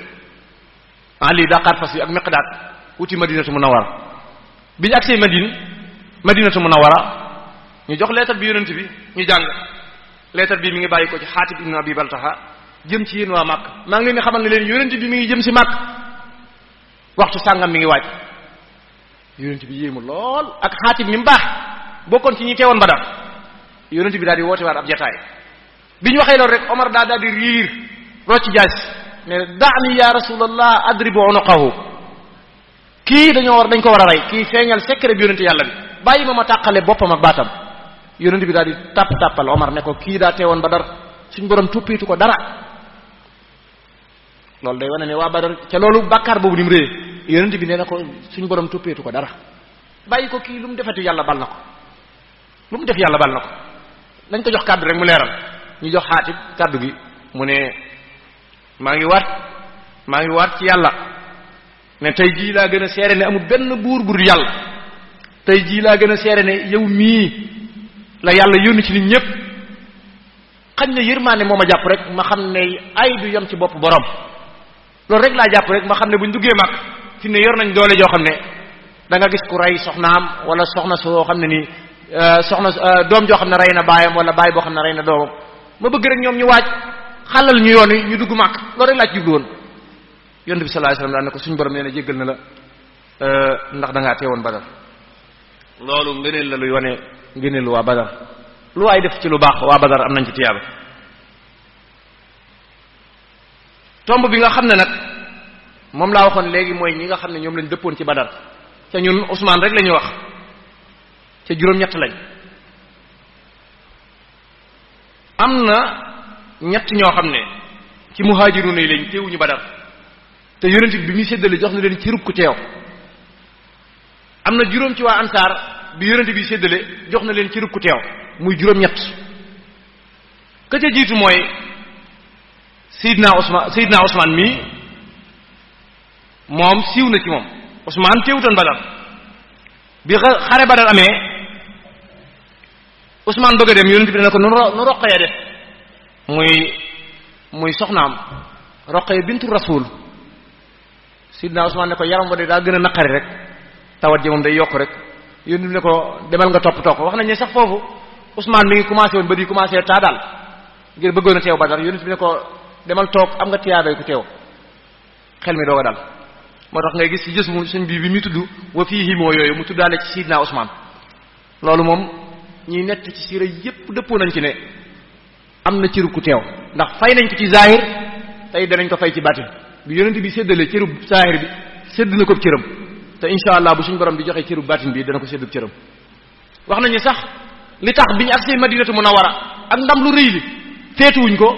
Ali daqaar fas yi ak Miqdaad wuti Madinatu Munawwara bi ñu agsee Madinatu Munawwara ñu jox leetar bi yonent bi ñu jàng leetar bi mi ngi bàyyi ko ci Xaatib ibnu Abi Baltaha jëm ci yéen waa Màkk maa ngi leen di xamal ne leen yonent bi mi ngi jëm si Màkk waxtu sàngam mi ngi waaj yonent bi yéemu lool ak Xaatib mi mu baax bokkoon ci ñi teewoon Badar yonent bi daal di woote waat ab jataay bi ñu waxee loolu rek Omar daal di riir rocc jaas ne da'ni ya rasulallah adribu unuqahu kii dañ ko war a rey kii feeñal secret bi yonent yàlla bi bàyyi ma tàqale boppam ak baatam yonent bi daal di tàppal Omar ne ko kii daa teewoon Badar suñ borom tuppiitu ko dara loolu day wane ne waa Badar ca loolu bàkkaar boobu ni mu rëy yonent bi nee na ko suñ borom tuppiitu ko dara bàyyi ko kii lu mu defati yàlla bal na ko lu mu def yàlla bal na ko dañ ko jox kàddu rek mu leeral ñu jox Xaatib kàddu gi mu ne maa ngi waat ci yàlla ne tey jii laa gën a seere ne amul benn buur bu dul yàlla tey jii laa gën a seere ne yow mii la yàlla yónni ci nit ñëpp xañ na yërmaane moo ma jàpp rek ma xam ne ay du yem ci bopp borom loolu rek laa jàpp rek ma xam ne buñ duggee mag fi ne yor nañ doole joo xam ne da nga gis ku rey soxnaam wala soxna soo xam ne nii doom joo xam ne rey na baayam wala baay boo xam ne rey na doomam ma bëgg rek ñoom ñu waaj xalal ñu yoon wi ñu dugg màkk loolu rek laa ci jublu woon yonent bi sallallahu alayhi wasallam daan ne ko suñu borom nee na jéggal na la ndax da ngaa teewoon Badar loolu ngëneel la luy wane ngëneelu waa Badar lu waay def ci lu baax waa Badar am nañ ci tiyaaba tomb bi nga xam ne nag moom laa waxoon léegi mooy ñi nga xam ne ñoom lañ dëppoon ci Badar te ñun Ousmane rek la ñuy wax te juróom-ñett lañ am na ñett ñoo xam ne ci muhaajiruun yi lañ teewuñu Badar te yonent bi muy séddale jox na leen ci rub ku teew am na juróom ci waa ansaar bi yonent bi séddale jox na leen ci rub ku teew muy juróom-ñett ka ca jiitu mooy Seydina Ousmane mii moom siiw na ci moom Ousmane teewutoon Badar bi xare Badar amee Ousmane bëgg a dem yonent bi dana ko nu Roqaya def muy soxnaam Roqaya bintu Rasul Sidna Ousmane ne ko yaram wa de daa gën a naqari rek tawat ji moom day yokk rek yonent bi ne ko demal nga toppatoo ko wax nañ ne sax foofu Ousmane mi ngi commencé woon ba di commencé taa daal ngir bëggoon a teew Badar yonent bi ne ko demal toog am nga tiyaabay ku teew xel mi doog a dal moo tax ngay gis ci jës mu sëñ bi muy tudd wa fiihi moo yooyu mu tuddaale ci Sidna Ousmane loolu moom ñiy nett ci siira yépp dëppoo nañ ci ne am na cëru ku teew ndax fay nañ ko ci zahir tey danañ ko fay ci baatin bi yonent bi séddale cëru zahir bi sédd na ko cëram te insha allah bu suñ borom di joxe cëru baatin bi dana ko séddub cëram wax nañu sax li tax bi ñu agsee Madinatu Munawwara ak ndam lu rëy li feetuwuñ ko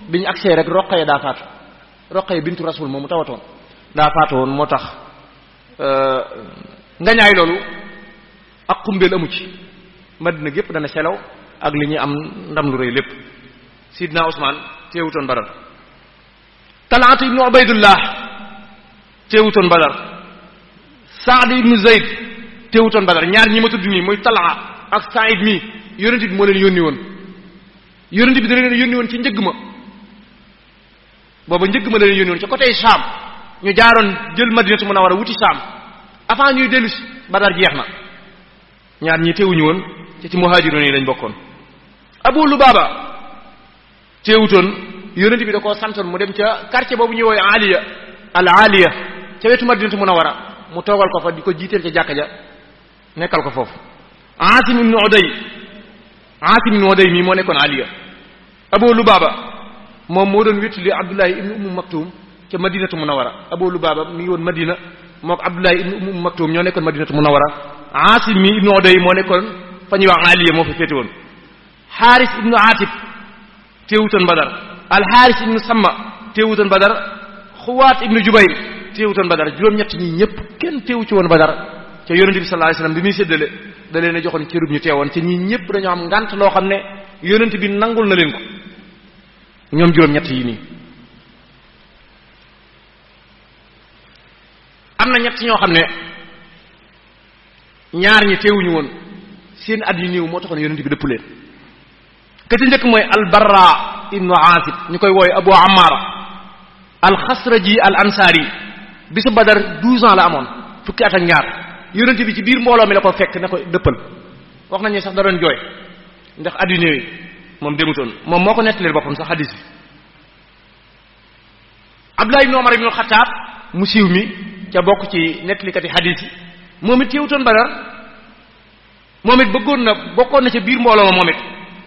bi ñu agsee rek Roqaya daa faatu Roqaya bintu Rasul moomu tawatoon daa faatu woon moo tax ngañaay loolu ak xumbeel amu ci Madina gépp dana selaw ak li ñuy am ndam lu rëy lépp Sidna Ousmane teewutoon Badar Talhat ibnu Ubaydullah teewutoon Badar Saad ibnu Zayd teewutoon Badar ñaar ñi ma tudd nii muy Talha ak Saïd mi yonent bi moo leen yónni woon yonent bi da leen yónni woon ci njëgg ma booba njëgg ma la leen yónni woon ci côté Sham ñu jaaroon jël Madinatu Munawwara wuti Sham avant ñuy dellu si Badar jeex na ñaar ñi teewuñu woon te ci muhaajiroon yi lañ bokkoon Abu Lubaaba teewutoon yonent bi da koo santoon mu dem ca quartier boobu ñuy woowee Aliya ca wetu Madinatu Munawwara mu toogal ko fa di ko jiiteel ca jàkka ja nekkal ko foofu Aasim ibnu Uday mii moo nekkoon Aliya Abu Lubaaba moom moo doon wéttali Abdullahi ibnu Ummu Maktum ca Madinatu Munawwara Abu Lubaaba mi ngi woon Madina moo ko Abdullahi ibnu Ummu Maktum ñoo nekkoon Madinatu Munawwara Aasim mi ibnu Uday moo nekkoon fa ñuy wax Aliya moo fa féete woon Xaaris ibnu Aatib teewutoon Badar Alxaaris ibnu Samma teewutoon Badar Xuwaat ibnu Jubayr teewutoon Badar juróom-ñett ñi ñëpp kenn teewu ci woon Badar ca yonent bi sallallahu alayhi wasallam bi muy séddale da leen a joxoon cërub ñu teewoon te ñi ñëpp dañoo am ngànt loo xam ne yonent bi nangul na leen ko ñoom juróom-ñett yi nii. am na ñett ñoo xam ne ñaar ñi teewuñu woon seen at yu néew moo taxoon yonent bi dëpp leen ka ci njëkk mooy al-Barra ibnu Aazib ñu koy wooye Abu Ammaara al-Xasraji al-Ansaari bisu Badar 12 ans la amoon fukki at ak ñaar yonent bi ci biir mbooloo mi la ko fekk ne ko dëppal wax nañu sax da doon jooy ndax at yu néew yi moom demutoon moom moo ko nettaleel boppam sax hadis bi. Abdullah ibnu Umar ibnu Xattaab mu siiw mi ca bokk ci nettalikati hadis yi moom it teewutoon Badar moom it bokkoon na ca biir mbooloo ma moom it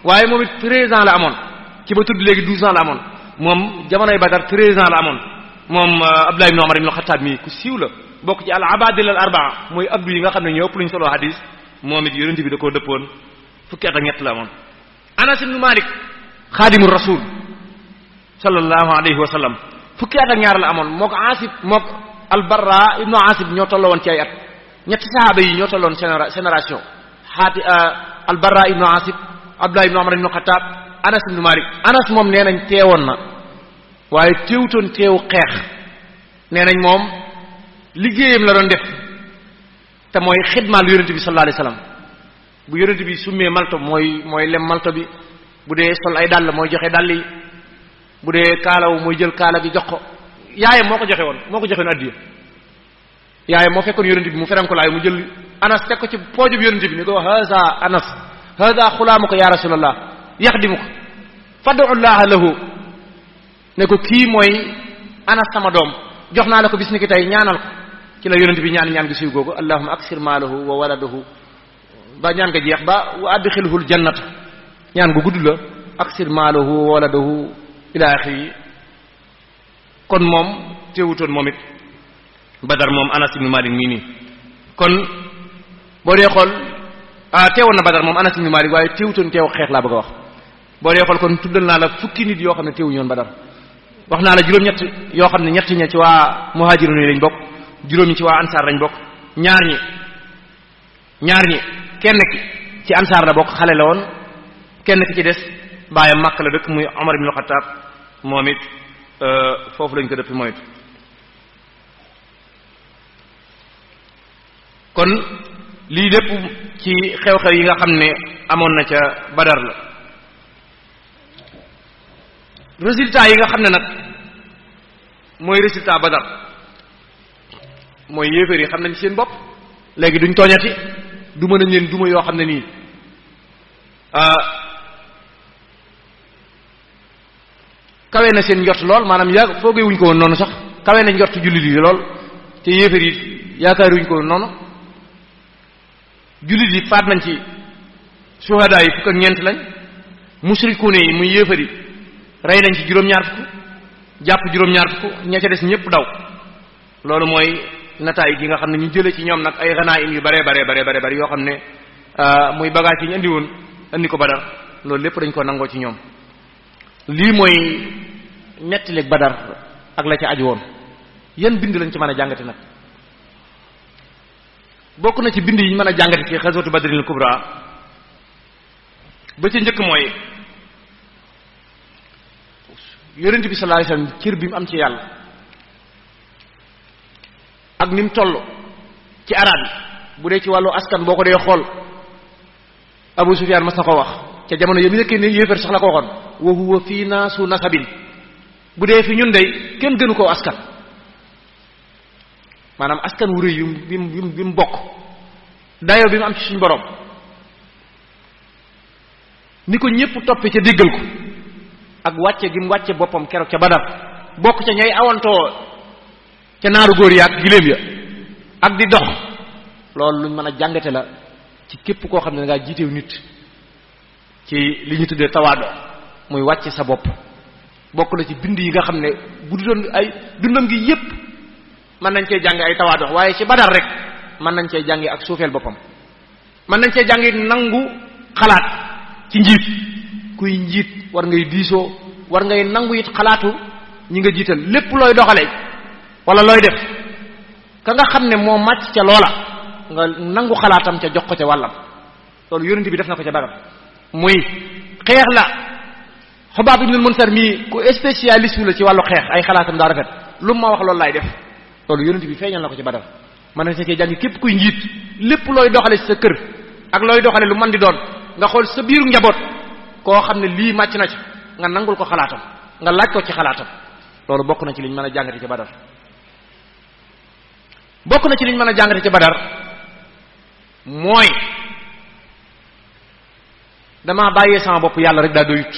waaye moom it 13 ans la amoon ci ba tudd léegi 12 ans la amoon moom jamonoy Badar 13 ans la amoon moom Abdullah ibn Umar ibn Khattab mi ku siiw la bokk ci al abadil al arbaa mooy abdu yi nga xam ne ñoo ëpp luñ solo hadis moom it yonent bi da koo dëppoon fukki at ak ñett la amoon. Anas ibn Malik xaadimu rasul sallallahu alayhi wa sallam fukki at ak ñaar la amoon mook Asib mook al Barra ibnu Asib ñoo tolloo woon ci ay at ñetti sahaaba yi ñoo tolloon génération al Barra ibnu Asib Abdullah ibn Umar ibn Khattab Anas ibn Malik. Anas moom nee nañ teewoon na waaye teewutoon teewu xeex nee nañ moom liggéeyam la doon def te mooy xidmaal yonent bi sallallahu alayhi wasallam bu yonent bi summee malto mooy lem malto bi bu dee sol ay dàll mooy joxe dàll yi bu dee kaalaw mooy jël kaala gi jox ko yaayam moo ko joxe woon addiya yaayam moo fekkoon yonent bi mu ferenkulaay mu jël Anas teg ko ci poojub yonent bi ni ko haza Anas hada xulaamuka ya rasulallah yaxdimuka fad'ullaha lahu ne ko kii mooy Anas sama doom jox naa la ko bis ni ki tey ñaanal ko ci la yonent bi ñaan gi siiw googu allahumma aksir maalahu wa waladahu ba ñaan nga jeex ba wa adxilhul jannata ñaan gu gudd la aksir maalahu wa waladahu ila axiri kon moom teewutoon moom it Badar moom Anas ibn Malik mii nii kon boo dee xool teewoon na Badar moom Anas ibn Malik waaye teewutoon teew xeex laa bëgg a wax boo dee xool kon tuddal naa la fukki nit yoo xam ne teewuñu woon Badar wax naa la juróom-ñett yoo xam ne ñett ña ci waa muhajirun yi lañ bokk juróom ñi ci waa ansaar lañ bokk ñaar ñi kenn ki ci ansaar la bokk xale la woon kenn ki ci des baayam Makka la dëkk muy Umar ibn Khattab moom it foofu lañ ko dëpp moom it kon lii lépp ci xew-xew yi nga xam ne amoon na ca Badar la résultat yi nga xam ne nag mooy résultat Badar mooy yéeféer yi xam nañ seen bopp léegi duñ tooñati duma nañ leen duma yoo xam ne nii kawe na seen njort lool maanaam foogee wuñ ko woon noonu sax kawe na njort jullit yi lool te yéeféer yi yaakaari wuñ ko woon noonu jullit yi faat nañ ci suhadaa yi fukk ak ñeent lañ musrikuune yi muy yéeféer yi rey nañ ci juróom-ñaar fukk jàpp juróom-ñaar fukk ña ca des ñëpp daw loolu mooy nataay gi nga xam ne ñu jële ci ñoom nag ay ganaim yu bare yoo xam ne muy bagage yi ñu andi woon andi ko Badar loolu lépp dañ ko nangoo ci ñoom lii mooy nettaleeg Badar ak la ca aju woon yan bind lañ ci mën a jàngate nag bokk na ci bind yi ñu mën a jàngate ci xaswatu Badril Kubra ba ca njëkk mooy yonent bi sallallahu alayhi wasallam cër bi mu am ci yàlla ak ni mu toll ci arab yi bu dee ci wàllu askan boo ko dee xool Abu Sufyan mas na ko wax ca jamono yam nekkee ne yéefar sax la ko waxoon wa huwa fii naasu nasabin bu dee fi ñun day kenn gënu koo askan maanaam askan wu rëy bi mu bokk dayo bi mu am ci suñu borom ni ko ñépp toppe ca déggal ko ak wàcce gi mu wàcce boppam keroog ca Badar bokk ca ñay awantoo ca naaru góor ya ak giléem ya ak di dox loolu luñ mën a jàngate la ci képp koo xam ne dangaa jiitew nit ci li ñu tuddee tawaado muy wàcce sa bopp bokk na ci bind yi nga xam ne bu doon ay dundam gi yépp mën nañ cee jànge ay tawaado waaye ci Badar rek mën nañ cee jànge ak suufeel boppam mën nañ cee jànge nangu xalaat ci njiit kuy njiit war ngay diisoo war ngay nangu it xalaatu ñi nga jiital lépp looy doxale wala looy def ka nga xam ne moo màcc ca loola nga nangu xalaatam ca jox ko ca wàllam loolu yonent bi def na ko ca Badar muy xeex la Xubaab ibnul Munsar mii ku spécialiste la ci wàllu xeex ay xalaatam daa rafet lu ma wax loolu laay def loolu yonent bi feeñal na ko ci Badar man na sa cee jàng képp kuy njiit lépp looy doxale ci sa kër ak looy doxale lu man di doon nga xool sa biiru njaboot koo xam ne lii màcc na ci nga nangul ko xalaatam nga laaj ko ci xalaatam loolu bokk na ci liñ mën a jàngate ci Badar bokk na ci liñ mën a jàngate ci Badar mooy damaa bàyyee sama bopp yàlla rek daa doyut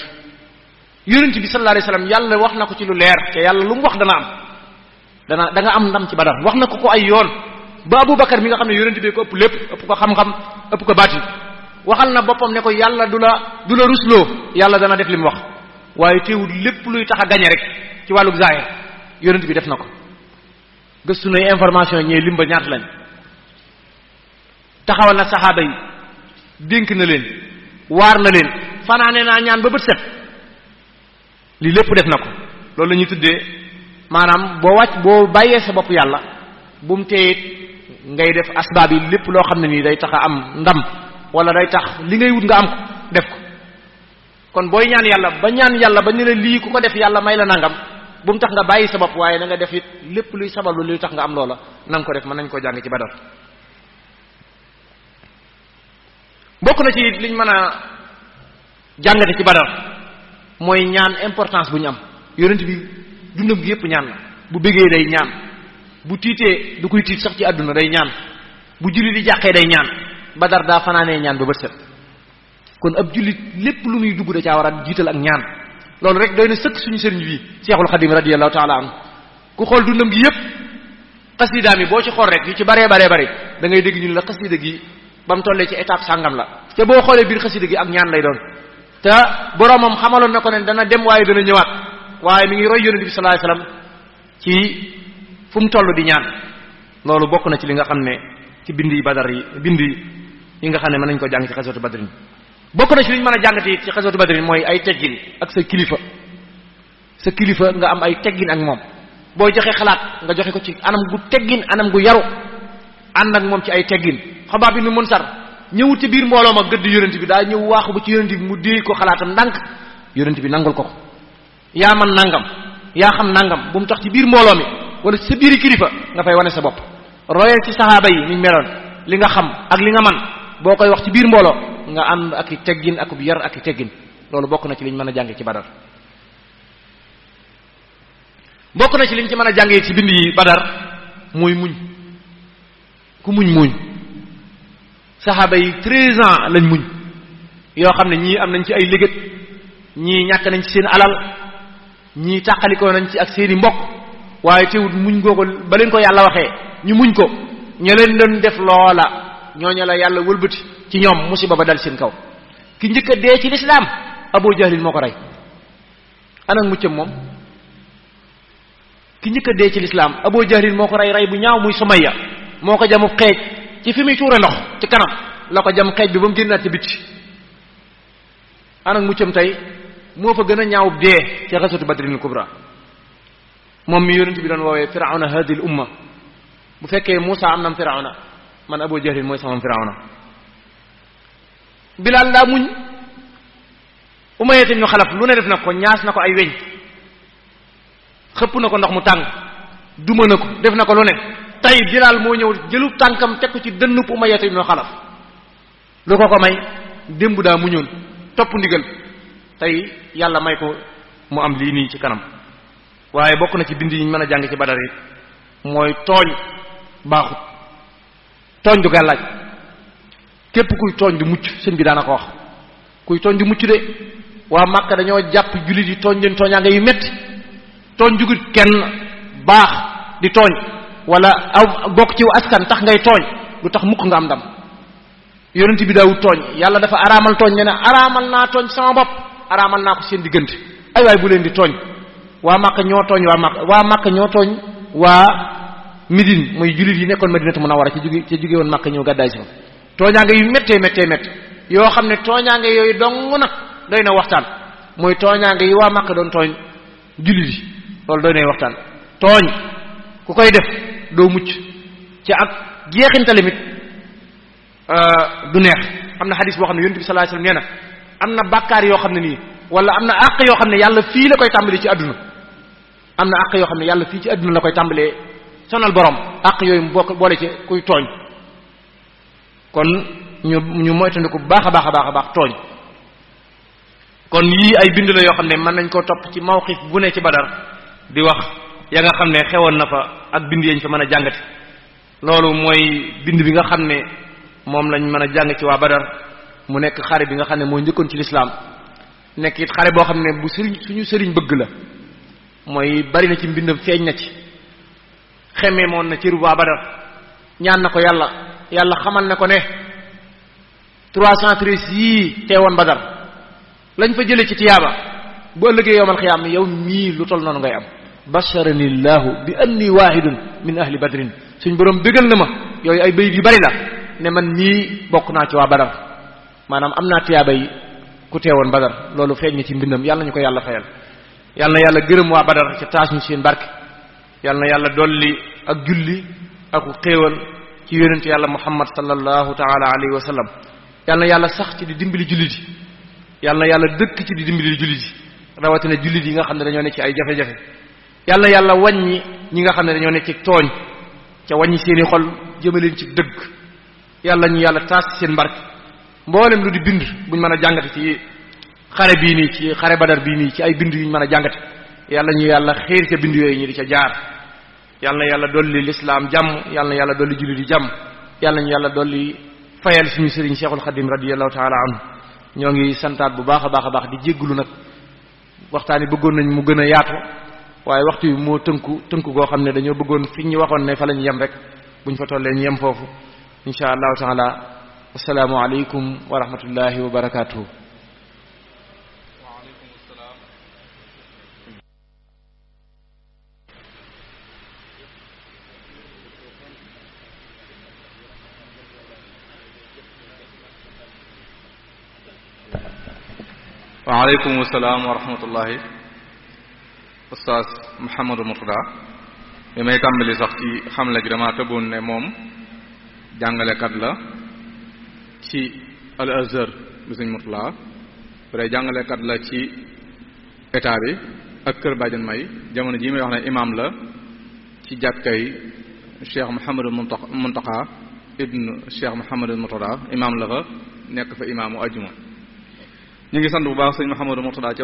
yonent bi sallallahu alayhi wasallam yàlla wax na ko ci lu leer te yàlla lu mu wax da nga am ndam ci Badar wax na ko ay yoon ba Abubakar mi nga xam ne yonent bi ko ëpp lépp ëpp ko xam-xam ëpp ko baatin waxal na boppam ne ko yàlla du la rusloo yàlla dana def li mu wax waaye teewul lépp luy tax a gañe rek ci wàllu zahir yonent bi def na ko gëstu nay information ñee limba ñaata lañ taxawal na saxaaba yi dénk na leen waar na leen fanaane naa ñaan ba bët set lii lépp def na ko loolu la ñuy tuddee maanaam boo bàyyee sa bopp yàlla bu mu teeyit ngay def asbaab yi lépp loo xam ne nii day tax a am ndam wala day tax li ngay wut nga am ko def ko kon booy ñaan yàlla ba ni la lii ku ko def yàlla may la nangam bu mu tax nga bàyyi sa bopp waaye na nga def it lépp luy sababu luy tax nga am loola na nga ko def mën nañ koo jàng ci Badar bokk na ci liñ mën a jàngate ci Badar mooy ñaan importance bu ñu am yonent bi dundam gi yépp ñaan la bu bëggee day ñaan bu tiitee du koy tiit sax ci àdduna day ñaan bu julli di jàqee day ñaan Badar daa fanaanee ñaan ba bët set kon ab jullit lépp lu muy dugg da caa war a jiital ak ñaan loolu rek doy na sëkk suñu sëriñ bi Seexul Xadim radiyallahu ta'ala anhu ku xool dundam gi yépp xasidaam yi boo ci xool rek yu ci baree da ngay dégg ñu la xasida gi ba mu tollee ci étape sàngam la te boo xoolee biir xasida gi ak ñaan lay doon te boromam xamaloon na ko ne dana dem waaye dana ñëwaat waaye mi ngi roy yonent bi sallallahu alayhi wasallam ci fu mu toll di ñaan loolu bokk na ci li nga xam ne ci bind yi nga xam ne mën nañ ko jàng ci xaswatu Badrin bokk na ci li ñu mën a jàngati ci xaswatu Badrin mooy ay teggin ak sa kilifa nga am ay teggin ak moom boo joxe xalaat nga joxe ko ci anam gu teggin anam gu yaru ànd ak moom ci ay teggin Xabaab ibn Munsar ñëwut ci biir mbooloo ma gëdd yonent bi daa ñëw waaxu ba ci yonent bi mu déey ko xalaatam ndànk yonent bi nangul ko yaa man nangam yaa xam nangam bu mu tax ci biir mbooloo mi wala sa biiri kilifa nga fay wane sa bopp royal ci saxaaba yi niñ meloon li nga xam ak li nga man boo koy wax ci biir mbooloo nga ànd ak i teggin ak yar ak i teggin loolu bokk na ci liñ mën a jànge ci Badar bokk na ci liñ ci mën a jàngee ci bind yi Badar mooy muñ ku muñ saxaaba yi 13 ans lañ muñ yoo xam ne ñii am nañ ci ay légat ñii ñàkk nañ ci seen alal ñii tàqalikoo nañ ci ak seeni mbokk waaye teewut muñ googu ba leen ko yàlla waxee ñu muñ ko ña leen doon def loola ñooña la yàlla wëlbati ci ñoom musiba ba dal seen kaw ki njëkk a dee ci lislaam Abu Jahlin moo ko rey anak muccam moom ki njëkk a dee ci lislaam Abu Jahlin moo ko rey bu ñaaw muy Sumayya moo ko jamu xeej ci fi muy tuure ndox ci kanam la ko jam xeej bi ba mu génnaat ci bitti anak muccam tey moo fa gën a ñaawub dee ci xasatu Badrinil Kubra moom mi yonent bi doon woowee firawna hadil umma bu fekkee Muusa am nam firawna man Abu Jahlin mooy sama firawna Bilaal daa muñ Umayya ibn Xalaf lu ne def na ko ñaas na ko ay weñ xëpp na ko ndox mu tàng duma na ko def na ko lu ne tey Bilaal moo ñëw jëlu tànkam teg ko ci dënnub Umayya ibn Xalaf lu ko may démb daa muñoon topp ndigal tey yàlla may ko mu am lii nii ci kanam waaye bokk na ci bind yi ñu mën a jàng ci Badar yi mooy tooñ baaxut tooñ du gàllaaj képp kuy tooñ du mucc sëñ bi daana ko wax kuy tooñ du mucc de waa Màkka dañoo jàpp jullit yi tooñ leen tooñaanga yu metti tooñ jugut kenn baax di tooñ wala aw bokk ci askan tax ngay tooñ du tax mukk nga am ndam yonent bi daawut tooñ yàlla dafa araamal tooñ ne ne araamal naa tooñ sama bopp araamal naa ko seen diggante ay waay bu leen di tooñ waa Màkka ñoo tooñ waa Màkka ñoo tooñ waa Médine mooy jullit yi nekkoon Madinatu Munawwara ci jóge woon Màkka ñëw gàddaay si fa tooñaanga yu méttee yoo xam ne tooñaanga yooyu dong nag doy na waxtaan mooy tooñaanga yi waa Màkka doon tooñ jullit yi loolu doy na waxtaan tooñ ku koy def doo mucc ci ak jeexintal tamit du neex. am na xadis boo xam ne yonent bi sallallahu alayhi wasallam nee na am na bàkkaar yoo xam ne nii wala am na àq yoo xam ne yàlla fii la koy tàmbalee ci àdduna am na àq yoo xam ne yàlla fii ci àdduna la koy tàmbalee sonal borom àq yooyu mu bokk boole ci kuy tooñ. kon ñu moytandiku bu baax a baax tooñ. kon yii ay bind la yoo xam ne mën nañ koo topp ci mawqif bu ne ci Badar di wax ya nga xam ne xewoon na fa ak bind yañ fa mën a jàngati. loolu mooy bind bi nga xam ne moom lañ mën a jàng ci waa Badar mu nekk xare bi nga xam ne moo njëkkoon ci lislaam nekk it xare boo xam ne bu suñu sëriñ bëgg la mooy bari na ci mbindam feeñ na ci xemmee moon na cëru waa Badar ñaan na ko yàlla xamal na ko ne 313 yii teewoon Badar lañ fa jëlee ci tiyaaba bu ëllëgee yowmal xiyaam yow mii lu tol noonu ngay am. basharanillahu bi anni wahidun min ahli badrin suñ borom bégal na ma yooyu ay bayit yu bari la ne man mii bokk naa ci waa Badar maanaam am naa tiyaaba yi ku teewoon Badar loolu feeñ na ci mbindam yàlla ñu ko yàlla fayal. yàlla na yàlla gërëm waa Badar ca taas ñu seen barke yàlla na yàlla dolli ak julli ak xéewal ci yonent yàlla Muhammad sallallahu taala alayhi wa sallam. yàlla na yàlla sax ci di dimbali jullit yi yàlla na yàlla dëkk ci di dimbali jullit yi rawatina jullit yi nga xam ne dañoo nekk ci ay jafe-jafe. yàlla na yàlla wàññi ñi nga xam ne dañoo nekk ci tooñ ca wàññi seeni xol jëmaleen ci dëgg yàlla ñu yàlla taas seen mbarke mboolem lu di bind buñ mën a jàngate ci xare bii nii ci xare Badar bii nii ci ay bind yuñ mën a jàngate yàlla ñu yàlla xiir ca bind yooyu ñu di ca jaar. yàlla na yàlla dolli lislaam jàmm yàlla na yàlla dolli jullit yi jàmm yàlla ñu yàlla dolli fayal suñu sëriñ Cheikhul Khadim radiyallahu taala anhu. ñoo ngi santaat bu baax a baax di jégglu nag waxtaan yi bëggoon nañ mu gën a yaatu waaye waxtu bi moo tënku goo xam ne dañoo bëggoon fi ñu waxoon ne fa lañu yem rek buñ fa tollee ñu yem foofu insha allahu taala. assalaamu aleykum wa rahmatullahi wa barakatuhu. waaleykum salaam wa rahmatullahi. Oustaz Mouhamadou Mourtada bi may tàmbali sax ci xamle gi dama tëboon ne moom jàngalekat la ci Al Azhar bi Sëñ Mourtada pare jàngalekat la ci état bi ak kër Badiane May jamono jii may wax ne imam la ci jàkkay Cheikh Mouhamadou Mountakha ibn Cheikh Mouhamadou Mourtada imam la fa nekk fa imaamu ajjuma. ñu ngi sant bu baax sëñ Mouhamadou Mourtada ci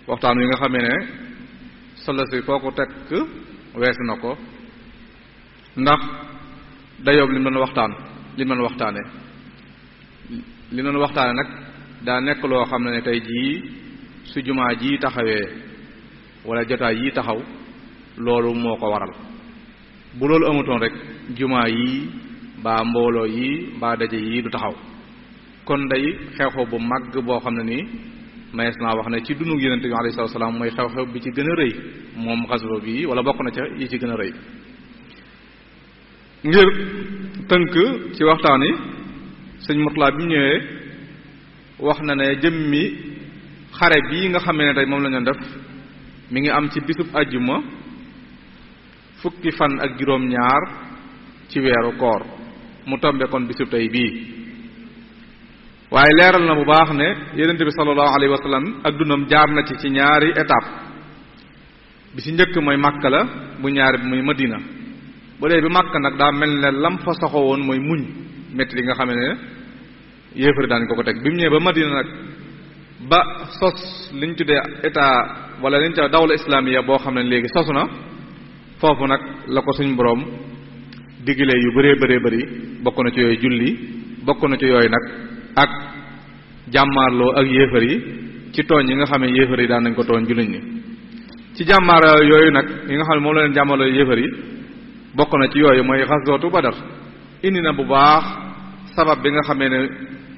waxtaan wi nga xamee ne solo si foo ko tekk weesu na ko ndax dayoob li mu doon waxtaane nag daa nekk loo xam ne tey jii su jumaa ji taxawee wala jotaay yi taxaw loolu moo ko waral bu loolu amutoon rek jumaa yi mbaa mbooloo yi mbaa daje yi du taxaw kon day xew-xew bu màgg boo xam ne nii mayees naa wax ne ci dundu Yonent bi alayhi salaatu salaam mooy xew-xew bi ci gën a rëy moom xaswa bi wala bokk na ca yi ci gën a rëy. ngir tënk ci waxtaan yi sëñ Mourtada bi mu ñëwee wax na ne jëmmi xare bii nga xamee ne tey moom la ñu def mi ngi am ci bisub àjjuma fukki fan ak juróom-ñaar ci weeru koor mu tombe kon bisub tey bii. waaye leeral na bu baax ne yonent bi sallallahu alayhi wa sallam ak dundam jaar na ci ñaari étape bi ci njëkk mooy Makka la bu ñaari bi muy Madina bu dee bi Makka nag daa mel ne lam fa saxoo woon mooy muñ métti li nga xam ne yéefari daan ko teg bi mu ñëwee ba Madina nag ba sos liñ tuddee état wala liñ tuddee dawla islamiya boo xam ne léegi sosu na foofu nag la ko suñ boroom diggalee yu bëree bëri bokk na ci yooyu julli bokk na ci yooyu nag ak jàmmaarloo ak yéefar yi ci tooñ yi nga xam ne yéefar yi daan nañ ko tooñ jullit ñi ci jàmmaar yooyu nag yi nga xam ne moom la leen jàmmaarloo yéefar yi bokk na ci yooyu mooy xaswatu Badar indi na bu baax sabab bi nga xamee ne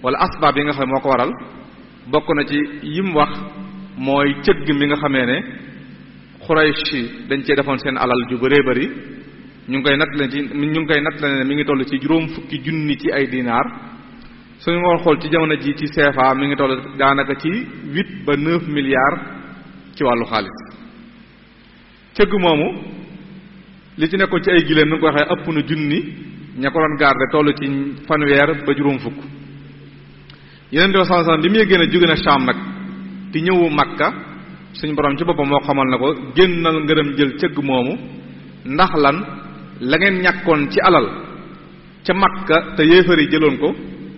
wala asbaab yi nga xam ne moo ko waral bokk na ci yim wax mooy cëgg mi nga xamee ne Quraysh dañ cee defoon seen alal ju bëree bëri ñu ngi koy natt ne mi ngi toll ci juróom fukki junni ci ay dinaar suñu war xool ci jamono ji ci CFA mi ngi toll daanaka ci 8 ba 9 milliards ci wàllu xaalis cëgg moomu li ci nekkoon ci ay giléem nu ko waxee ëpp na junni ña ko doon garde toll ci fanweer ba juróom fukk. Yonent bi sallallahu alayhi wasallam bi muy génn jóge na Sham nag di ñëwu Makka suñu borom ci boppam moo xamal na ko génnal ngërëm jël cëgg moomu ndax lan la ngeen ñàkkoon ci alal ca Makka te yéefar yi jëloon ko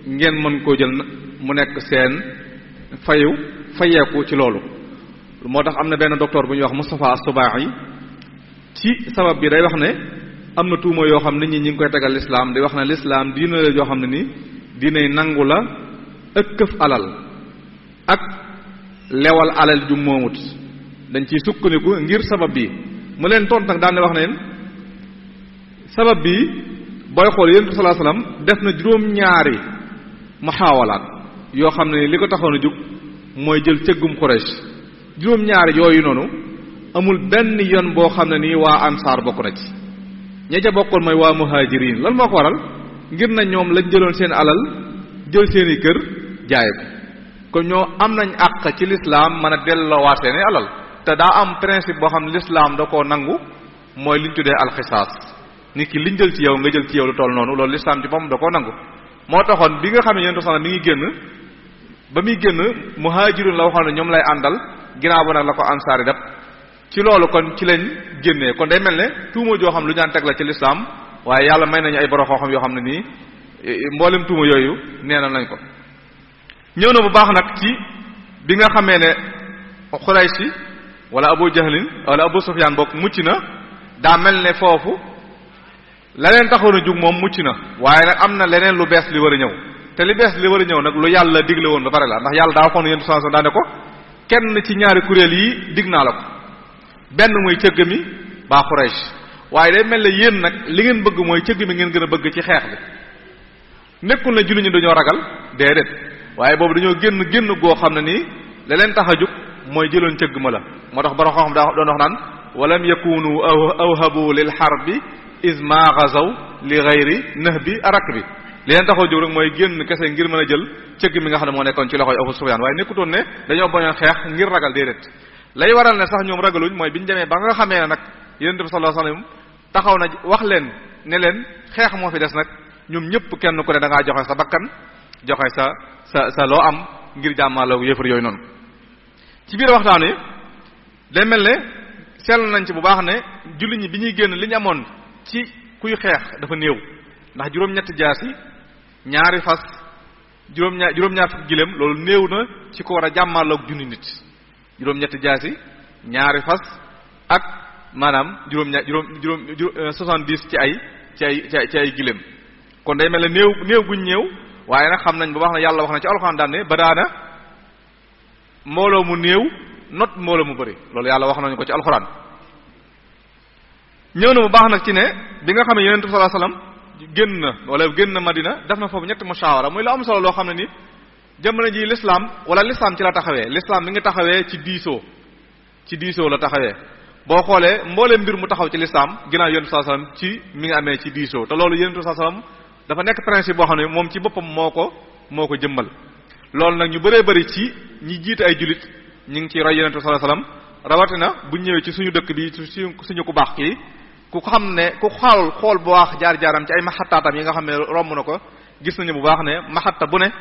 ngeen mën koo jël mu nekk seen fayeeku ci loolu. moo tax am na benn docteur bu ñuy wax Moustapha As-Suba'i ci sabab bi day wax ne am na tuuma yoo xam nit ñi ngi koy tegal lislaam di wax ne lislaam diina la yoo xam ne ni diinay nangu la ëkkëf alal ak lewal alal ju moomut dañ ciy sukkandiku ngir sabab bi mu leen tont nag daan ne wax neen sabab bi booy xool Yonent bi sallallahu alayhi wasallam def na juróom-ñaari muhaawalaat yoo xam ne li ko taxoon a jóg mooy jël cëggum Quraysh juróom-ñaari yooyu noonu amul benn yoon boo xam ne nii waa ansaar bokk na ci ña ca bokkoon mooy waa muhaajiriin lan moo ko waral ngir na ñoom lañ jëloon seen alal jël seeni kër jaay ko kon ñoo am nañ àq ci lislaam mën a delloowaat seeni alal te daa am principe boo xam ne lislaam da koo nangu mooy liñ tuddee alxisaas nit ki liñ jël ci yow nga jël ci yow lu toll noonu loolu lislaam ci boppam da koo nangu moo taxoon bi nga xam ne yéen sax mi ngi génn ba muy génn muhaajiriin la waxoon ne ñoom lay àndal ginnaaw ba nag la ko ansaar yi def ci loolu kon ci lañ génnee kon day mel ne tuuma joo xam lu ñaan teg la ci lislaam waaye yàlla may nañu ay borom xam yoo xam ne nii mboolem tuuma yooyu neenal nañ ko. ñëw na bu baax nag ci bi nga xamee ne Quraysh wala Abu Jahlin wala Abu Sufyaan bokk mucc na daa mel ne foofu la leen taxoon a jug moom mucc na waaye nag am na leneen lu bees li war a ñëw te li bees li war a ñëw nag lu yàlla digle woon ba pare la ndax yàlla daa waxoon yéen sallallahu alayhi wasallam daa ne ko kenn ci ñaari kuréel yi dig naa la ko benn muy cëgg mi baa Quraysh waaye day mel ne yéen nag li ngeen bëgg mooy cëgg mi ngeen gën a bëgg ci xeex bi nekkul na jullit ñi dañoo ragal déedéet waaye boobu dañoo génn goo xam ne nii la leen tax a jóg mooy jëloon cëgg ma la moo tax borom xam daa doon wax naan walam yakunu awhabu lil harbi iz ma ghazaw li ghayri nahbi arak bi li leen taxoo jóg rek mooy génn kese ngir mën a jël cëgg mi nga xam ne moo nekkoon ci loxoy Abu Sufyaan waaye nekkutoon ne dañoo bañoon xeex ngir ragal déedéet lay waral ne sax ñoom ragaluñ mooy biñu demee ba nga xamee ne nag Yonent bi sallallahu alayhi wasallam taxaw na wax leen ne leen xeex moo fi des nag ñoom ñëpp kenn ku ne da ngaa joxe sa bakkan joxe sa loo am ngir jàmmaloo yëfar yooyu noonu. ci biir waxtaan wi day mel ne seetlu nañ ci bu baax ne jullit ñi bi ñuy génn li ñu amoon ci kuy xeex dafa néew ndax juróom-ñetti jaasi ñaari fas juróom-ñaar fukki giléem loolu néew na ci ko war a jàmmaloog junni nit juróom-ñetti jaasi ñaari fas ak maanaam juróom 70 ci ay giléem kon day mel ne néew guñ ñëw waaye nag xam nañ bu baax na yàlla wax na ci alxuraan daan ne ba daana mbooloo mu néew not mbooloo mu bari loolu yàlla wax nañu ko ci alxuraan ñëw na bu baax nag ci ne bi nga xam ne Yonent bi sallallahu alayhi wasallam génn na Madina def na foofu ñetti mushawara muy la am solo loo xam ne ni jamono ji l'islam ci la taxawee l'islam mi ngi taxawee ci diisoo la taxawee boo xoolee mbooleem mbir mu taxaw ci l'islam ginnaaw Yonent bi sallallahu alayhi wasallam mi ngi amee ci diisoo te loolu Yonent bi sallallahu alayhi wasallam dafa nekk principe boo xam ne moom ci boppam moo ko jëmmal loolu nag ñu bëree bëri ci ñi jiite ay jullit ñu ngi ci roy Yonent bi sallallahu alayhi wasallam rawatina bu ñëwee ci suñu dëkk bi suñu ku baax kii ku xam ne ku xool bu baax jaar-jaaram ci ay maxattaatam yi nga xam ne romb na ko gis nañu bu baax ne maxatta bu ne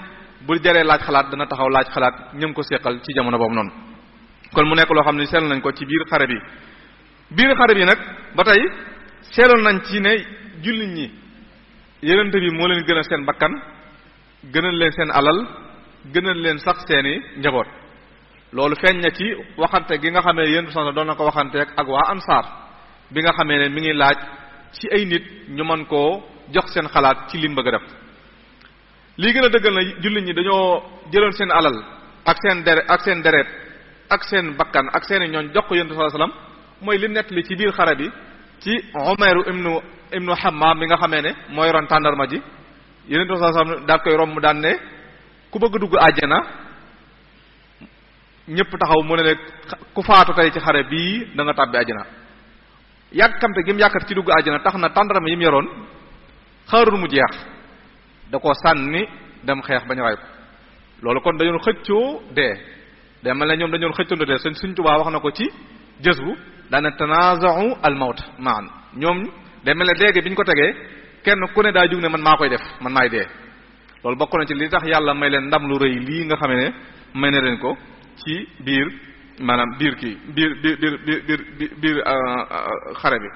bu jaree laaj xalaat dana taxaw laaj xalaat ñëm ko seqal ci jamono boobu noonu kon mu nekk loo xam ne seetlu nañ ko ci biir xare bi nag ba tey seetlu nañ ci ne jullit ñi Yonent bi moo leen gënal seen bakkan gënal leen seen alal gënal leen sax seeni njaboot loolu feeñ na ci waxante gi nga xamee Yonent bi doon na ko waxanteek ak waa ansaar bi nga xamee ne mi ngi laaj ci ay nit ñu mën koo jox seen xalaat ci lim bëgg a def lii gën a dëggal na jullit ñi dañoo jëloon seen alal ak seen deret ak seen bakkan ak seeni ñooñ jox ko Yonent bi sallallahu alayhi wasallam mooy lim nettali ci biir xare bi ci Umayr ibnu Hammam bi nga xamee ne mooy ron tàndarma ji Yonent bi sallallahu alayhi wasallam daal koy romb daan ne ku bëgg dugg àjjana ñëpp taxaw mu ne ne ku faatu tey ci xare bii da nga tàbbi àjjana yàkkamte gi mu yàkkat ci dugg àjjana tax na tàndarma yi mu yoroon xaarul mu jeex da ko sànni dem xeex bañ ray ko loolu kon dañoon xëccoo dee day mel ne ñoom dañoon xëccoo dee Sëriñ Tuubaa wax na ko ci Jazbu daana tanaza'u al mawt maan ñoom day mel ne léegi bi ñu ko tegee kenn ku ne daa jug ne man maa koy def man maay dee loolu bokk na ci li tax yàlla may leen ndam lu rëy lii nga xam ne may na leen ko ci biir maanaam biir xare bi.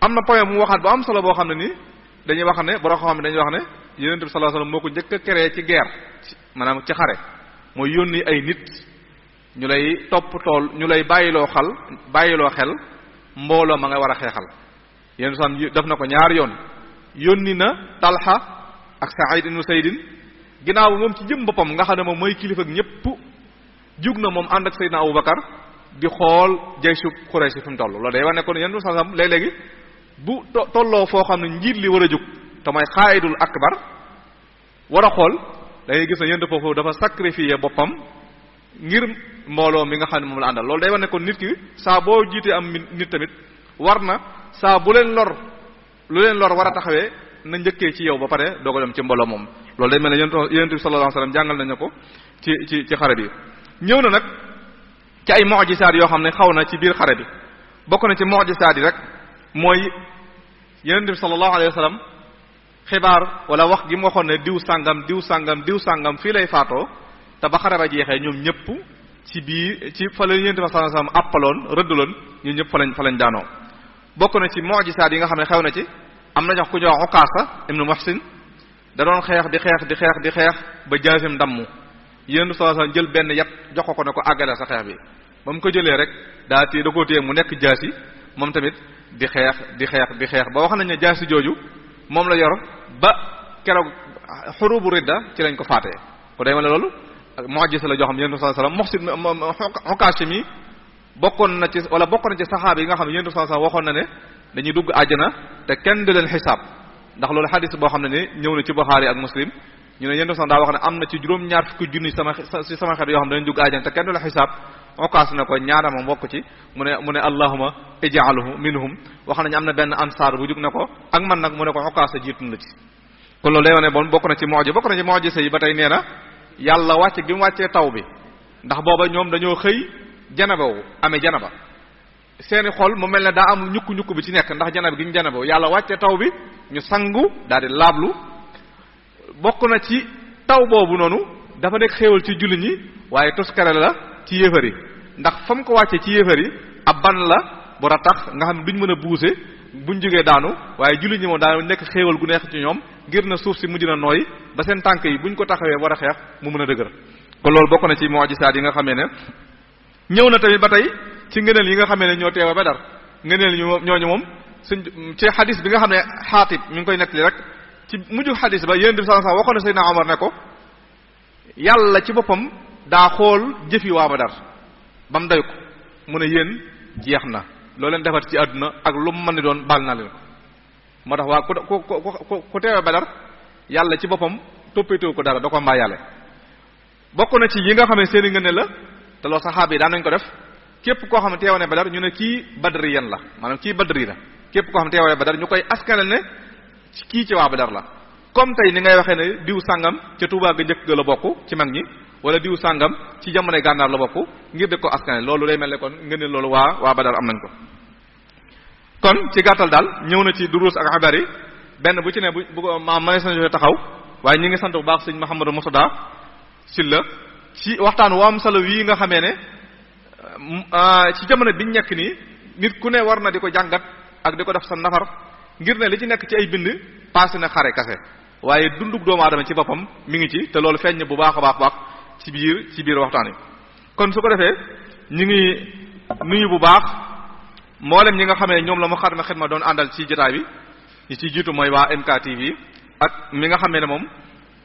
am na point mu waxaat bu am solo boo xam ne ni dañuy wax ne borom xam ne dañuy wax ne Yonent bi sallallahu alayhi wasallam moo ko njëkk a créé ci guerre maanaam ci xare mooy yónni ay nit ñu lay tool ñu lay bàyyiloo xel mbooloo ma nga war a xeexal. Yonent bi sallam def na ko ñaari yoon yónni na Talha ak Sa'id ibn Saydin ginnaaw moom ci jëm boppam nga xam ne moom mooy kilifa ak ñëpp jug na moom ànd ak Seydina Abubakar di xool jaysu Quraysh fi mu toll loolu day wax ne kon Yonent bi sallallahu alayhi wasallam léeg-léegi bu tolloo foo xam ne njiit li war a jóg te mooy xaayidul akbar war a xool da ngay gis ne yéen foofu dafa sacrifier boppam ngir mbooloo mi nga xam ne moom la àndal loolu day wax ne kon nit ki saa boo jiitee am nit tamit war na saa bu leen lor lu leen lor war a taxawee na njëkkee ci yow ba pare doo ko dem ci mbooloo moom loolu day mel ne Yonent bi sallallahu alayhi wasallam jàngal nañu ko ci xare bi. ñëw na nag ci ay mu'jisaat yoo xam ne xaw na ci biir xare bi bokk na ci mu'jisaat yi rek mooy Yonent bi sallallahu alayhi wasallam xibaar wala wax gi mu waxoon ne diw sàngam fii lay faatoo te ba xare ba jeexee ñoom ñëpp ci biir ci fa la Yonent bi sallallahu alayhi wasallam appaloon rëddaloon ñun ñëpp fa lañ daanoo. bokk na ci mu'jisaat yi nga xam ne xew na ci am na ñox ku ñuy wax Ukaasa ibnu Muhsin da doon xeex di xeex ba jaasim damm Yonent bi sallallahu alayhi wasallam jël benn yat jox ko ne ko àggale sa xeex bi ba mu ko jëlee rek da koo téye mu nekk jaasi moom tamit di xeex ba wax nañ ne jaasi jooju moom la yor ba keroog xurubu ridda ci lañ ko faatee ko day ma ne loolu mu'jiza la joo xam Yonent bi sallallahu alayhi wasallam Muhsin Ukaasa mi bokk na ci saxaaba yi nga xam ne Yonent bi sallallahu alayhi wasallam waxoon na ne dañuy dugg àjjana te kenn du leen xisaab ndax loolu xadis boo xam ne ni ñëw na ci Buxaari ak Muslim ñu ne Yonent bi daa wax ne am na ci juróom-ñaar fukki junni sama xeet yoo xam ne dañuy dugg àjjana te kenn du leen xisaab Ukaas na ko ñaara ma bokk ci mu ne allahumma ij'alhu minhum wax nañu am na benn ansaar bu jug na ko ak man nag mu ne ko Ukaas jiitu na ci kon loolu day wane bon bokk na ci mu'jiza yi ba tey nee na yàlla wàcce gi mu wàccee taw bi ndax booba ñoom dañoo xëy janabawu amee janaba seeni xol mu mel ne daa am ñukk bi ci nekk ndax janaba gi ñu janabawu yàlla wàccee taw bi ñu sangu daal di laablu bokk na ci taw boobu noonu dafa nekk xéewal ci jullit ñi waaye toskare la ci yéefar yi ndax fa mu ko wàccee ci yéefar yi ab ban la bu ratax nga xam ne duñ mën a buuse buñ jógee daanu waaye jullit ñi moom daa nekk xéewal gu neex ci ñoom ngir na suuf si mujj na nooy ba seen tànk yi buñ ko taxawee war a xeex mu mën a dëgër kon loolu bokk na ci mu'jisaat yi nga xamee ne ñëw na tamit ba tey ci ngëneel yi nga xamee ne ñoo teewa Badar ngëneel ñooñu moom suñ ci xadis bi nga xam ne Xaatib mi ngi koy nettali rek ci mujju xadis ba Yonent bi sallallahu alayhi wasallam waxoon na Seydina Omar ne ko yàlla ci boppam daa xool jëfi waa Badar ba mu doy ko mu ne yéen jeex na loo leen defar ci àdduna ak lu mu mën ni doon baal na leen ko moo tax waa ku teewe Badar yàlla ci boppam toppatoo ko dara da ko mbaa yàlla bokk na ci yi nga xam ne seen i ngëneel la te loolu saxaaba yi daan nañ ko def képp koo xam ne teewane Badar ñu ne kii badri yan la maanaam kii badri la képp koo xam ne teewane Badar ñu koy askanal ne kii ci waa Badar la comme tey ni ngay waxee ne diw sàngam ca Tuubaa ga njëkk ga la bokk ci mag ñi wala diw sàngam ci jamonoy gànnaar la bokk ngir de ko askanal loolu day mel ne kon nga ne loolu waa Badar am nañ ko kon ci gàttal daal ñëw na ci duruus ak xabaar yi benn bu ci ne bu ma mënees nañu taxaw waaye ñi ngi sant bu baax sëñ Mouhamadou Moustada Sylla ci waxtaan wu am solo wii nga xamee ne ci jamono biñ nekk nii nit ku ne war na di ko jàngat ak di ko def sa nafar ngir ne li ci nekk ci ay bind passé na xare kase waaye dundug doomu aadama ci boppam mi ngi ci te loolu feeñ bu baax a baax ci biir waxtaan yi kon su ko defee ñu ngi nuyu bu baax mboolem ñi nga xamee ñoom la Moukhaddamatoul Khidma doon àndal ci jotaay bi ñi ci jiitu mooy waa MKTV ak mi nga xamee ne moom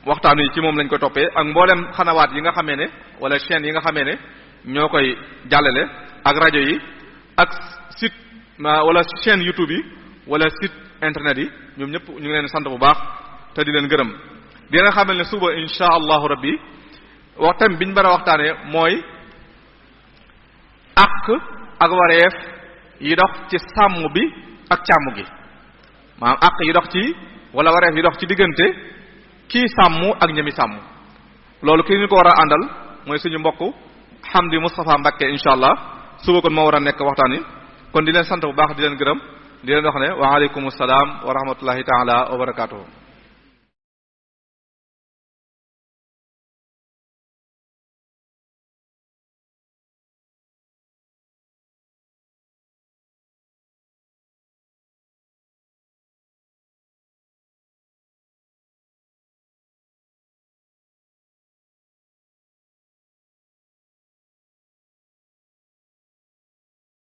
waxtaan yi ci moom lañ ko toppee ak mboolem xanawaat yi nga xamee ne wala chaîne yi nga xamee ne ñoo koy jàllale ak rajo yi ak site wala chaîne YouTube yi wala site internet yi ñoom ñëpp ñu ngi leen sant bu baax te di leen gërëm di nga xamal ne suba insha allahu rabbi waxtaan biñ bara waxtaanee mooy ak wareef yi dox ci sàmm bi ak càmm gi maanaam ak yi dox ci wala wareef yi dox ci diggante kii sàmm ak ñami sàmm loolu kii ñu ko war a àndal mooy suñu mbokk Hamdi Moustapha Mbacké insha allah suba kon moo war a nekk waxtaan yi kon di leen sant bu baax di leen gërëm di leen wax ne wa aleykum salaam wa rahmatullahi taala wa barakaatuhu